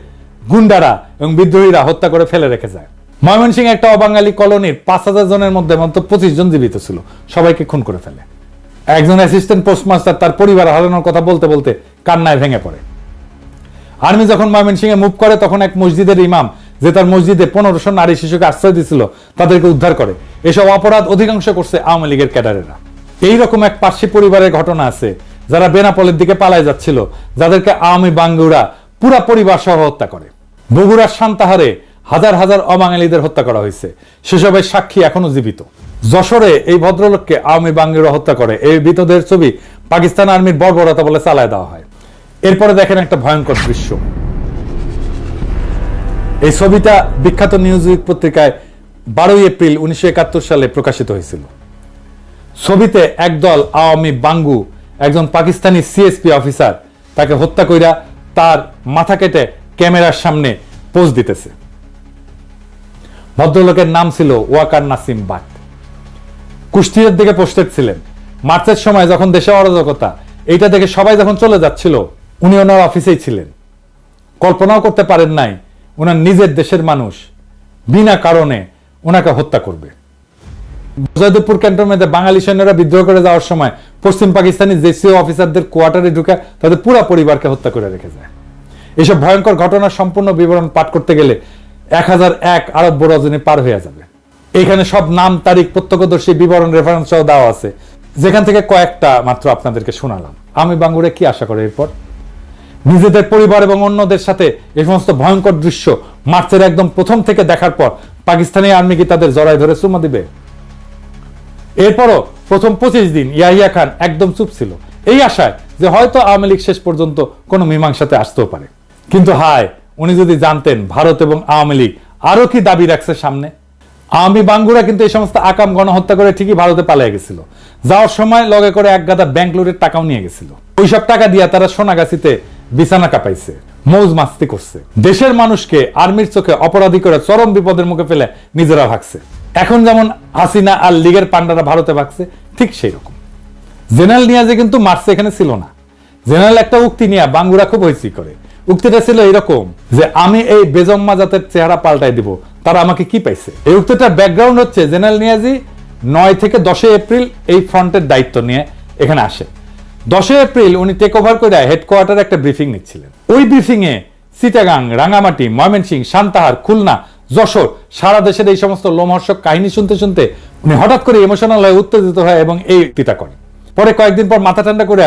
[SPEAKER 1] গুন্ডারা এবং বিদ্রোহীরা হত্যা করে ফেলে রেখে যায়। ময়মনসিংহে একটা অবাঙালি কলোনির 5000 জনের মধ্যে মাত্র 25 জন জীবিত ছিল। সবাইকে খুন করে ফেলে। একজন অ্যাসিস্ট্যান্ট পোস্টমাস্টার তার পরিবার হারানোর কথা বলতে বলতে কান্নায় ভেঙে পড়ে। আর্মি যখন ময়মনসিংহে মুভ করে, তখন এক মসজিদের ইমাম, যে তার মসজিদে 1500 নারী শিশুকে আশ্রয় দিয়েছিল, তাদেরকে উদ্ধার করে। এসব অপরাধ অধিকাংশ করছে আওয়ামী লীগের ক্যাডারেরা। এইরকম এক পার্সি পরিবারের ঘটনা আছে, যারা বেনাপোলের দিকে পালায় যাচ্ছিল, যাদেরকে আওয়ামী বাঙ্গুরা পুরা পরিবার সহ হত্যা করে। বগুড়ার সান্তাহারে হাজার হাজার অবাঙালিদের হত্যা করা হয়েছে। সেসবের সাক্ষী এখনো জীবিত। যশোরে এই ভদ্রলোককে আওয়ামী বাঙ্গুরা হত্যা করে। এই মৃতদের ছবি পাকিস্তান আর্মির বর্বরতা বলে চালায় দেওয়া হয়। এরপরে দেখেন একটা ভয়ঙ্কর দৃশ্য। এই ছবিটা বিখ্যাত নিউজউইক পত্রিকায় 12 এপ্রিল 1971 সালে প্রকাশিত হয়েছিল। ছবিতে একদল আওয়ামী বাঙ্গু একজন পাকিস্তানি সিএসপি অফিসার তাকে হত্যা কইরা তার মাথা কেটে ক্যামেরার সামনে পোজ দিতেছে। ভদ্রলোকের নাম ছিল ওয়াকার নাসিম বাট। কুষ্টিয়ার দিকে পোস্টেড ছিলেন। মার্চের সময় যখন দেশে অরাজকতা, এইটা দেখে সবাই যখন চলে যাচ্ছিল, উনি ওনার অফিসেই ছিলেন। কল্পনাও করতে পারেন নাই ওনার নিজের দেশের মানুষ বিনা কারণে ওনাকে হত্যা করবে। জয়দেবপুর ক্যান্টনমেন্টে বাঙালি সৈন্যরা বিদ্রোহ করে যাওয়ার সময় পশ্চিম পাকিস্তানি জেসিও অফিসারদের কোয়ার্টারে ঢুকে তাদের পুরো পরিবারকে হত্যা করে রেখে যায়। এসব ভয়ঙ্কর ঘটনার সম্পূর্ণ বিবরণ পাঠ করতে গেলে 1001 আরব রজনী পার হয়ে যাবে। এখানে সব নাম, তারিখ, প্রত্যক্ষদর্শী, বিবরণ, রেফারেন্স সহ দেওয়া আছে, যেখান থেকে কয়েকটা মাত্র আপনাদেরকে শোনালাম। আমি বাঙ্গুরে কি আশা করে এরপর নিজেদের পরিবার এবং অন্যদের সাথে এই সমস্ত ভয়ঙ্কর দৃশ্য মার্চের একদম প্রথম থেকে দেখার পর পাকিস্তানি আর্মি কি তাদের জড়ায় ধরে চুমা দিবে? এরপরও প্রথম 25 দিন ইয়াহিয়া খান একদম চুপ ছিল, এই আশায় যে হয়তো আওয়ামী লীগ শেষ পর্যন্ত কোনো মীমাংসাতে আসতেও পারে। কিন্তু হায়, উনি যদি জানতেন ভারত এবং আওয়ামী লীগ আরো কি দাবি রাখছে সামনে। আওয়ামী বাঙ্গুরা কিন্তু এই সমস্ত আকাম গণহত্যা করে ঠিকই ভারতে পালিয়ে গেছিল। যাওয়ার সময় লগে করে এক গাদা ব্যাংক লুটের টাকাও নিয়ে গেছিল। ওইসব টাকা দিয়ে তারা সোনাগাছিতে বিছানা কাঁপাইছে, মৌজ মাস্তি করছে, দেশের মানুষকে আর্মির চোখে অপরাধী করে চরম বিপদের মুখে ফেলে নিজেরা ভাগছে। এখন যেমন হাসিনা আর লীগের পান্ডারা ভারতে ভাগছে, ঠিক সেই রকম। জেনারেল নিয়াজে কিন্তু মার্চে এখানে ছিল না। জেনারেল একটা উক্তি নিয়ে বাঙ্গুরা খুব হইচি করে। উক্তিটা ছিল এরকম যে আমি এই বেজম্মা জাতের চেহারা পাল্টাই দিব, তারা আমাকে কি পাইছে। এই উক্তিটার ব্যাকগ্রাউন্ড হচ্ছে জেনারেল নিয়াজি 9 থেকে 10 এপ্রিল এই ফ্রন্টের দায়িত্ব নিয়ে এখানে আসে। 10 এপ্রিল উনি টেক ওভার করে হেডকোয়ার্টারে একটা ব্রিফিং নিচ্ছিলেন। ওই ব্রিফিং এ চিটাগাং, রাঙামাটি, ময়মনসিংহ, সান্তাহার, খুলনা, যশোর, সারা দেশের এই সমস্ত লোমহর্ষক কাহিনী শুনতে শুনতে উনি হঠাৎ করে ইমোশনাল হয়ে উত্তেজিত হয় এবং এই উক্তিটা করেন। পরে কয়েকদিন পর মাথা ঠান্ডা করে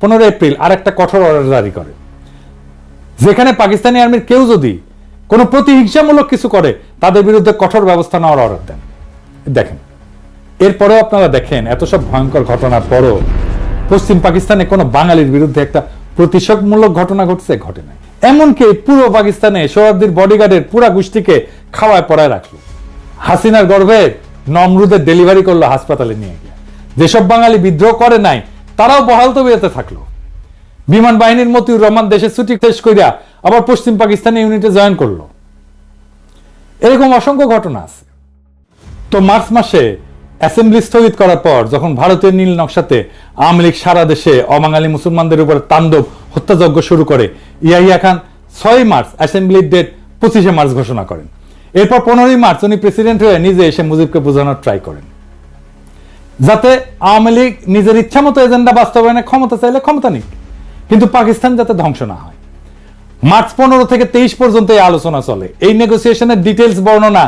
[SPEAKER 1] 15 এপ্রিল আর একটা কঠোর অর্ডার জারি করে, যেখানে পাকিস্তানি আর্মির কেউ যদি কোনো প্রতিহিংসামূলক কিছু করে তাদের বিরুদ্ধে কঠোর ব্যবস্থা নেওয়ার অর্ডার দেন। দেখেন, এরপরেও আপনারা দেখেন এত সব ভয়ঙ্কর ঘটনার পরও পশ্চিম পাকিস্তানে কোনো বাঙালির বিরুদ্ধে একটা প্রতিশোধমূলক ঘটনা ঘটছে? ঘটে নাই। এমনকি পুরো পাকিস্তানে সোহরাওয়ার্দীর বডিগার্ডের পুরা গোষ্ঠীকে খাওয়ায় পড়ায় রাখলো। হাসিনার গর্ভে নমরুদের ডেলিভারি করলো হাসপাতালে নিয়ে গিয়ে। যেসব বাঙালি বিদ্রোহ করে নাই তারাও বহাল তবিয়তে থাকলো। বিমান বাহিনীর মতিউর রহমান দেশে ছুটি শেষ কইরা আবার পশ্চিম পাকিস্তানি ইউনিটে জয়েন করলো। এরকম অসংখ্য ঘটনা আছে। তো মার্চ মাসে অ্যাসেম্বলি স্থগিত করার পর যখন ভারতের নীল নকশাতে আওয়ামী লীগ সারা দেশে অবাঙালি মুসলমানদের উপর তাণ্ডব হত্যাযজ্ঞ শুরু করে, Yahya Khan 6 March অ্যাসেম্বলির date 25 March ঘোষণা করেন। এরপর 15 মার্চ উনি প্রেসিডেন্ট হয়ে নিজে এসে মুজিবকে বোঝানোর ট্রাই করেন, যাতে আওয়ামী লীগ নিজের ইচ্ছা মতো এজেন্ডা বাস্তবায়নে ক্ষমতা চাইলে ক্ষমতা নিক, কিন্তু পাকিস্তান যাতে ধ্বংস না হয়। মার্চ 15 থেকে 23 পর্যন্ত এই আলোচনা চলে। এই নেগোসিয়েশনের ডিটেইলস বর্ণনা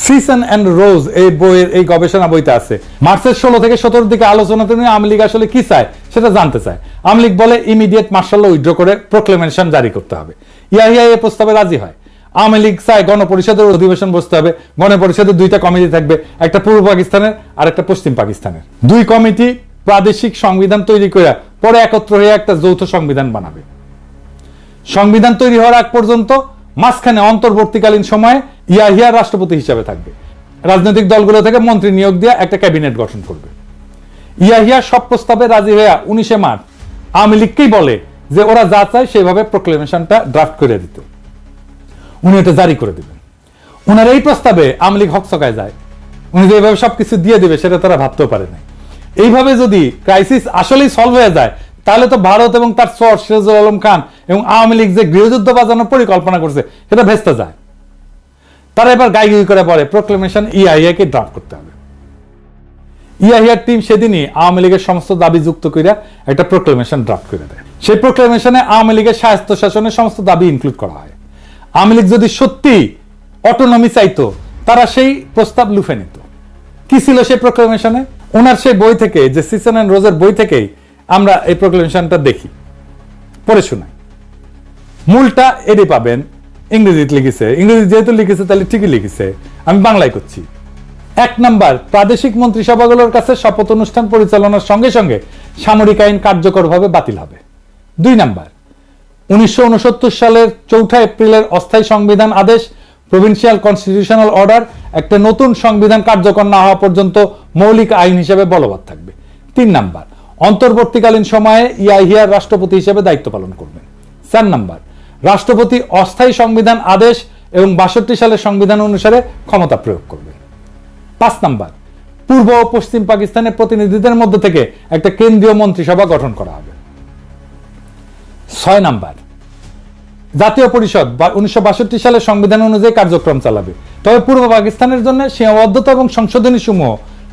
[SPEAKER 1] সিজন এন্ড রোজ এই বইয়ের এই গবেষণা বইতে আছে। মার্চের 16 থেকে 17 দিকে আলোচনাতে নিয়ে আওয়ামী লীগ আসলে কি চায় সেটা জানতে চায়। আওয়ামী লীগ বলে ইমিডিয়েট মার্শাল ল উইথড্র করে প্রোক্লেমেশন জারি করতে হবে। ইয়াহিয়া এই প্রস্তাবে রাজি হয়। আওয়ামী লীগ চায় গণপরিষদের অধিবেশন বসতে হবে, গণপরিষদের 2টা কমিটি থাকবে, একটা পূর্ব পাকিস্তানের আর একটা পশ্চিম পাকিস্তানের। 2 কমিটি প্রাদেশিক সংবিধান তৈরি করে পরে একত্র হয়ে একটা যৌথ সংবিধান বানাবে। সংবিধান তৈরি হওয়ার আগ পর্যন্ত মাঝখানে অন্তর্বর্তীকালীন সময়ে ইয়াহিয়া রাষ্ট্রপতি হিসেবে থাকবে। রাজনৈতিক দলগুলো থেকে মন্ত্রী নিয়োগ দিয়ে একটা ক্যাবিনেট গঠন করবে। ইয়াহিয়া সব প্রস্তাবে রাজি হয়ে 19 মার্চ আওয়ামী লীগকেই বলে যে ওরা যা চায় সেভাবে প্রোক্লেমেশনটা ড্রাফট করে দিত, উনি এটা জারি করে দিবেন। ওনার এই প্রস্তাবে আওয়ামী লীগ হকচকায় যায়। উনি যে এইভাবে সবকিছু দিয়ে দিবে সেটা তারা ভাবতেও পারে নাই। এইভাবে যদি ক্রাইসিস আসলেই সলভ হয়ে যায় তাহলে তো ভারত এবং তার সর সিরাজুল আলম খান এবং আওয়ামী লীগ যে গৃহযুদ্ধ বাজানোর পরিকল্পনা করছে সেটা ভেস্তে যায়। তারা এবার গাইগুই করে বলে প্রোক্লেমেশন ইয়াহিয়াকে ড্রাফট করতে হবে। ইয়াহিয়ার টিম সেদিনই আওয়ামী লীগের সমস্ত দাবি যুক্ত করে একটা প্রোক্লেমেশন ড্রাফট করে দেয়। সেই প্রোক্লেমেশনে আওয়ামী লীগের স্বায়ত্তশাসনের সমস্ত দাবি ইনক্লুড করা হয়। আওয়ামী লীগ যদি সত্যি অটোনমি চাইতো তারা সেই প্রস্তাব লুফে নিত। কি ছিল সেই প্রোক্লেমেশনে? ওনার সেই বই থেকে, যে সিজন এন্ড রোজের বই থেকেই আমরা এই প্রোক্লেমেশনটা দেখি, পড়ে শোনাই। মূলটা এডি পাবেন, ইংরেজিতে লিখেছে। ইংরেজি যেহেতু লিখেছে তাহলে ঠিকই লিখেছে, আমি বাংলায় করছি। 1 নাম্বার, প্রাদেশিক মন্ত্রিসভাগুলোর কাছে শপথ অনুষ্ঠান পরিচালনার সঙ্গে সঙ্গে সামরিক আইন কার্যকরভাবে বাতিল হবে। 2 নাম্বার, 1969 সালের 4 এপ্রিলের অস্থায়ী সংবিধান আদেশ, প্রভিন্সিয়াল কনস্টিটিউশনাল অর্ডার একটা নতুন সংবিধান কার্যকর না হওয়া পর্যন্ত মৌলিক আইন হিসেবে বলবৎ থাকবে। 3 নাম্বার, অন্তর্বর্তীকালীন সময়ে ইয়াহিয়া রাষ্ট্রপতি হিসেবে দায়িত্ব পালন করবেন। 4 নাম্বার, রাষ্ট্রপতি অস্থায়ী সংবিধান আদেশ এবং 62 সালের সংবিধান অনুসারে ক্ষমতা প্রয়োগ করবেন। 5 নাম্বার, পূর্ব ও পশ্চিম পাকিস্তানের প্রতিনিধিদের মধ্যে থেকে একটা কেন্দ্রীয় মন্ত্রিসভা গঠন করা হবে। 6 নাম্বার, জাতীয় পরিষদ 1962 সালের সংবিধান অনুযায়ী কার্যক্রম চালাবে। তবে পূর্ব পাকিস্তানের জন্য সীমাবদ্ধতা এবং সংশোধনী সমূহ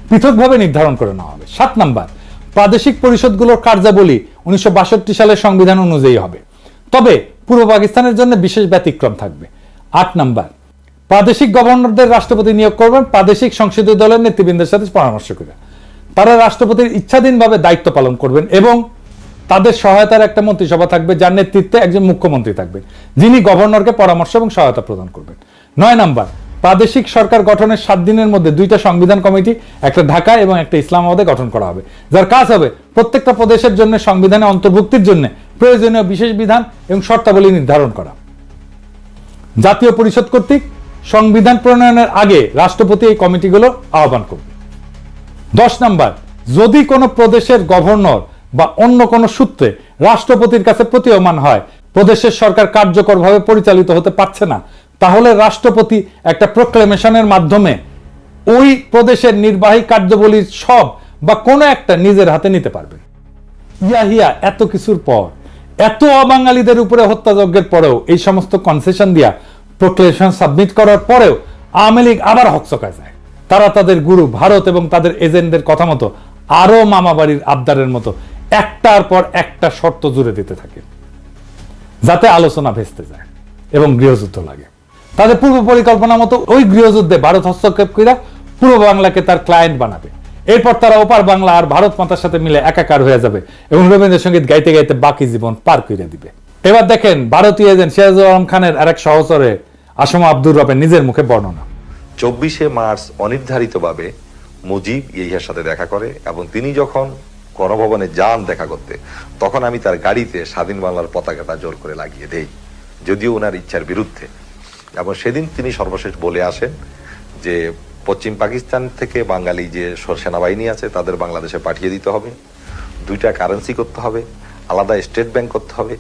[SPEAKER 1] পৃথকভাবে নির্ধারণ করে নেওয়া হবে। 7 নাম্বার, প্রাদেশিক পরিষদগুলোর কার্যাবলী 1962 সালের সংবিধান অনুযায়ী হবে, তবে পূর্ব পাকিস্তানের জন্য বিশেষ ব্যতিক্রম থাকবে। 8 নাম্বার, প্রাদেশিক গভর্নরদের রাষ্ট্রপতি নিয়োগ করবেন প্রাদেশিক সংসদীয় দলের নেতৃবৃন্দের সাথে পরামর্শ করে। তারা রাষ্ট্রপতির ইচ্ছাধীনভাবে দায়িত্ব পালন করবেন এবং তাদের সহায়তার একটা মন্ত্রিসভা থাকবে যার নেতৃত্বে একজন মুখ্যমন্ত্রী থাকবেন, যিনি গভর্নরকে পরামর্শ এবং সহায়তা প্রদান করবেন। 9 নাম্বার, প্রাদেশিক সরকার গঠনের 7 দিনের মধ্যে 2টা সংবিধান কমিটি, একটা ঢাকা এবং একটা ইসলামাবাদে গঠন করা হবে, যার কাজ হবে প্রত্যেকটা প্রদেশের জন্য সংবিধানে অন্তর্ভুক্তির জন্য প্রয়োজনীয় বিশেষ বিধান এবং শর্তাবলী নির্ধারণ করা। জাতীয় পরিষদ কর্তৃক সংবিধান প্রণয়নের আগে রাষ্ট্রপতি এই কমিটিগুলো আহ্বান করবে। 10 নাম্বার, যদি কোনো প্রদেশের গভর্নর বা অন্য কোনো সূত্রে রাষ্ট্রপতির কাছে প্রতীয়মান হয় প্রদেশের সরকার কার্যকরভাবে পরিচালিত হতে পারছে না, তাহলে রাষ্ট্রপতি একটা প্রোক্লেমেশনের মাধ্যমে ওই প্রদেশের নির্বাহী কার্যাবলীর সব বা কোনো একটা নিজের হাতে নিতে পারবেন। ইয়াহিয়া এত কিছুর পর, এত অবাঙালিদের উপরে হত্যাযজ্ঞের পরেও, এই সমস্ত কনসেশন দিয়া প্রোক্লেমেশন সাবমিট করার পরেও আওয়ামী লীগ আবার হকচকায় যায়। তারা তাদের গুরু ভারত এবং তাদের এজেন্টদের কথা মতো আরো মামাবাড়ির আবদারের মতো একটার পর একটা শর্ত জুড়ে দিতে থাকে, যাতে আলোচনা ভেস্তে যায় এবং গৃহযুদ্ধ লাগে। তাদের পূর্ব পরিকল্পনা মতো ওই গৃহযুদ্ধে ভারত হস্তক্ষেপ করে পূর্ব বাংলাকে তার ক্লায়েন্ট বানাবে। এরপর তারা ওপার বাংলা আর ভারত মাতার সাথে মিলে একাকার হয়ে যাবে এবং রবীন্দ্রসঙ্গীত গাইতে গাইতে বাকি জীবন পার করে দিবে। এবার দেখেন ভারতীয় এজেন্ট সিরাজুল আলম খানের আরেক সহচরে আসমা আব্দুর রবের নিজের মুখে বর্ণনা।
[SPEAKER 7] 24শে মার্চ অনির্ধারিতভাবে মুজিব ইয়াহিয়ার সাথে দেখা করে এবং তিনি যখন গণভবনে যান দেখা করতে, তখন আমি তার গাড়িতে স্বাধীন বাংলার পতাকাটা জোর করে লাগিয়ে দেই, যদিও ওনার ইচ্ছার বিরুদ্ধে। এবং সেদিন তিনি সর্বশেষ বলে আসেন যে পশ্চিম পাকিস্তান থেকে বাঙালি যে সেনাবাহিনী আছে তাদের বাংলাদেশে পাঠিয়ে দিতে হবে, 2টা কারেন্সি করতে হবে, আলাদা স্টেট ব্যাংক করতে হবে,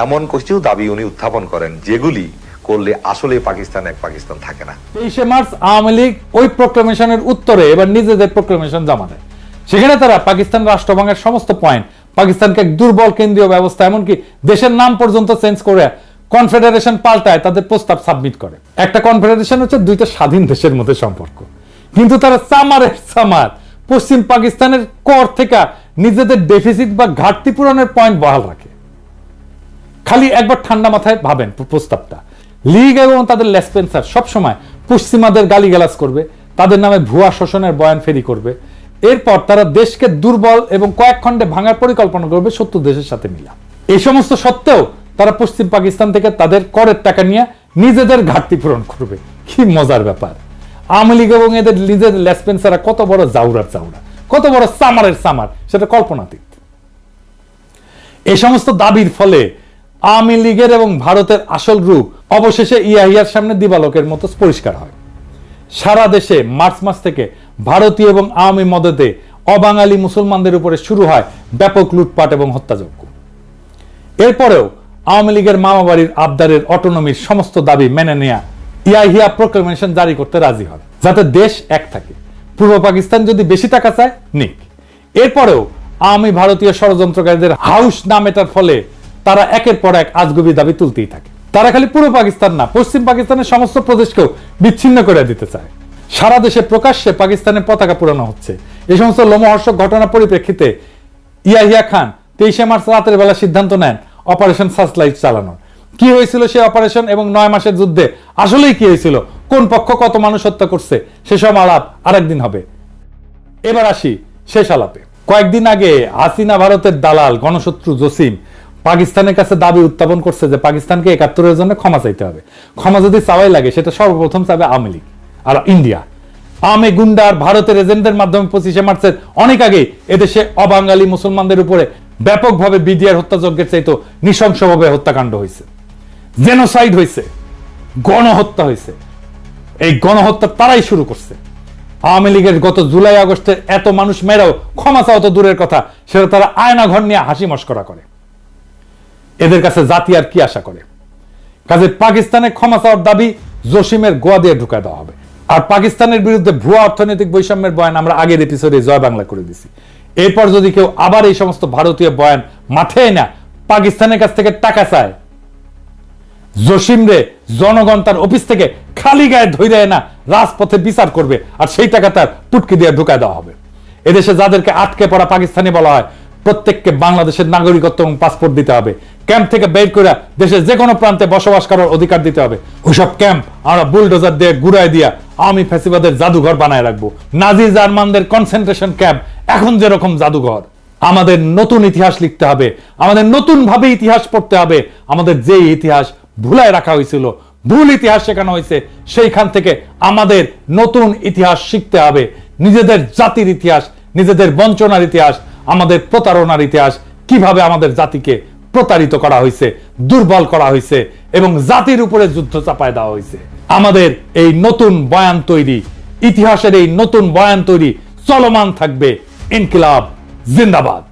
[SPEAKER 7] এমন কিছু দাবি উনি উত্থাপন করেন যেগুলি করলে আসলে পাকিস্তান এক পাকিস্তান থাকে না।
[SPEAKER 1] 23শে মার্চ আওয়ামী লীগ ওই প্রোক্লেমেশনের উত্তরে এবার নিজেদের প্রোক্লেমেশন জমা দেয়। সেখানে তারা পাকিস্তান রাষ্ট্রভাঙের সমস্ত পয়েন্ট, পাকিস্তানকে এক দুর্বল কেন্দ্রীয় ব্যবস্থা, এমনকি দেশের নাম পর্যন্ত চেঞ্জ করে কনফেডারেশন পাল্টায় তাদের প্রস্তাব সাবমিট করে। একটা কনফেডারেশন হচ্ছে 2টা স্বাধীন দেশের মধ্যে সম্পর্ক, কিন্তু তারা সামার পশ্চিম পাকিস্তানের কর থেকে নিজেদের ডেফিসিট বা ঘাটতি পূরণের পয়েন্ট বহাল রাখে। খালি একবার ঠান্ডা মাথায় ভাবেন প্রস্তাবটা। লীগ এবং তাদের লেসপেন্সার সবসময় পশ্চিমাদের গালিগালাজ করবে, তাদের নামে ভুয়া শোষণের বয়ান ফেরি করবে। এরপর তারা দেশকে দুর্বল এবং কয়েক খণ্ডে ভাঙার পরিকল্পনা করবে শত্রু দেশের সাথে মিলা। এই সমস্ত সত্ত্বেও তারা পশ্চিম পাকিস্তান থেকে তাদের করের টাকা নিয়ে নিজেদের ঘাটতি পূরণ করবে। কি মজার ব্যাপার! আওয়ামী লীগ এবং এদের নিজের লেসপেন্সাররা কত বড় জাউরার জাউরা, কত বড় সামারের সামার, সেটা কল্পনাতীত। এই সমস্ত দাবির ফলে আওয়ামী লীগের এবং ভারতের আসল রূপ অবশেষে ইয়াহিয়ার সামনে দিবালোকের মতো পরিষ্কার হয়। সারা দেশে মার্চ মাস থেকে ভারতীয় এবং আওয়ামী মদতে অবাঙালি মুসলমানদের উপরে শুরু হয় ব্যাপক লুটপাট এবং হত্যাযজ্ঞ। এরপরেও আওয়ামী লীগের মামাবাড়ির আবদারের অটোনমির সমস্ত দাবি মেনে নেয়া ইয়াহিয়া প্রোক্লেমেশন জারি করতে রাজি হয়, যাতে দেশ এক থাকে। পূর্ব পাকিস্তান যদি বেশি টাকা চায় নিক। এরপরেও আওয়ামী ভারতীয় ষড়যন্ত্রকারীদের হাউস না মেটার ফলে তারা একের পর এক আজগুবি দাবি তুলতেই থাকে। তারা খালি পূর্ব পাকিস্তান না, পশ্চিম পাকিস্তানের সমস্ত প্রদেশকেও বিচ্ছিন্ন করে দিতে চায়। সারা দেশে প্রকাশ্যে পাকিস্তানের পতাকা পুরানো হচ্ছে। এই সমস্ত লোমহর্ষক ঘটনার পরিপ্রেক্ষিতে ইয়াহিয়া খান 23শে মার্চ রাতের বেলা সিদ্ধান্ত নেন অপারেশন সার্চলাইট চালানোর। কি হয়েছিল সেই অপারেশন এবং 9 মাসের যুদ্ধে আসলেই কি হয়েছিল, কোন পক্ষ কত মানুষ হত্যা করছে, সেসব আলাপ আরেকদিন হবে। এবার আসি শেষ আলাপে। কয়েকদিন আগে হাসিনা ভারতের দালাল গণশত্রু জসিম পাকিস্তানের কাছে দাবি উত্থাপন করছে যে পাকিস্তানকে 71-এর জন্য ক্ষমা চাইতে হবে। ক্ষমা যদি চাওয়াই লাগে সেটা সর্বপ্রথম চাবে আওয়ামী লীগ আর ইন্ডিয়া। আওয়ামী গুন্ডার ভারতের এজেন্টদের মাধ্যমে 25শে মার্চের অনেক আগে এদেশে অবাঙালি মুসলমানদের উপরে ব্যাপকভাবে বিডিআর হত্যাযজ্ঞের চাইতো নৃশংসভাবে হত্যাকাণ্ড হয়েছে, জেনোসাইড হয়েছে, গণহত্যা হয়েছে। এই গণহত্যা তারাই শুরু করছে। আওয়ামী লীগের গত জুলাই আগস্টে এত মানুষ মেরাও ক্ষমা চাওয়া তো দূরের কথা, সেটা তারা আয়না ঘর নিয়ে হাসি মস্করা করে। এদের কাছে জাতি আর কি আশা করে? কাজে পাকিস্তানের ক্ষমা চাওয়ার দাবি জসিমের গোয়া দিয়ে ঢুকায় দেওয়া হবে। আর পাকিস্তানের বিরুদ্ধে ভুয়া অর্থনৈতিক বৈষম্যের বয়ান আমরা আগের এপিসোডে জয় বাংলা করে দিছি। এরপর যদি কেউ আবার এই সমস্ত ভারতীয় বয়ান মাথায় না পাকিস্তানের কাছ থেকে টাকা চায়, জসিমরে জনগণ তার অফিস থেকে খালি গায়ে ধরে না রাজপথে বিচার করবে, আর সেই টাকা তার পুটকি দিয়ে ঢুকায় দেওয়া হবে। এদেশে যাদেরকে আটকে পড়া পাকিস্তানি বলা হয়, প্রত্যেককে বাংলাদেশের নাগরিকত্ব এবং পাসপোর্ট দিতে হবে। ক্যাম্প থেকে বের করে দেশের যে কোনো প্রান্তে বসবাস করার অধিকার দিতে হবে। ওইসব ক্যাম্প আমরা বুলডোজার দিয়ে ঘুরাই দিয়া আওয়ামী ফ্যাসিবাদের জাদুঘর বানায় রাখবো। নাজি জার্মানদের কনসেন্ট্রেশন ক্যাম্প এখন যেরকম জাদুঘর। আমাদের নতুন ইতিহাস লিখতে হবে, আমাদের নতুন ভাবে ইতিহাস পড়তে হবে। আমাদের যে ইতিহাস ভুলায় রাখা হয়েছিল, ভুল ইতিহাস শেখানো হয়েছে, সেইখান থেকে আমাদের নতুন ইতিহাস শিখতে হবে। নিজেদের জাতির ইতিহাস, নিজেদের বঞ্চনার ইতিহাস, আমাদের প্রতারণার ইতিহাস, কিভাবে আমাদের জাতিকে প্রতারিত করা হয়েছে, দুর্বল করা হয়েছে এবং জাতির উপরে যুদ্ধ চাপায় দেওয়া হয়েছে। আমাদের এই নতুন বয়ান তৈরি, ইতিহাসের এই নতুন বয়ান তৈরি চলমান থাকবে। ইনকিলাব জিন্দাবাদ।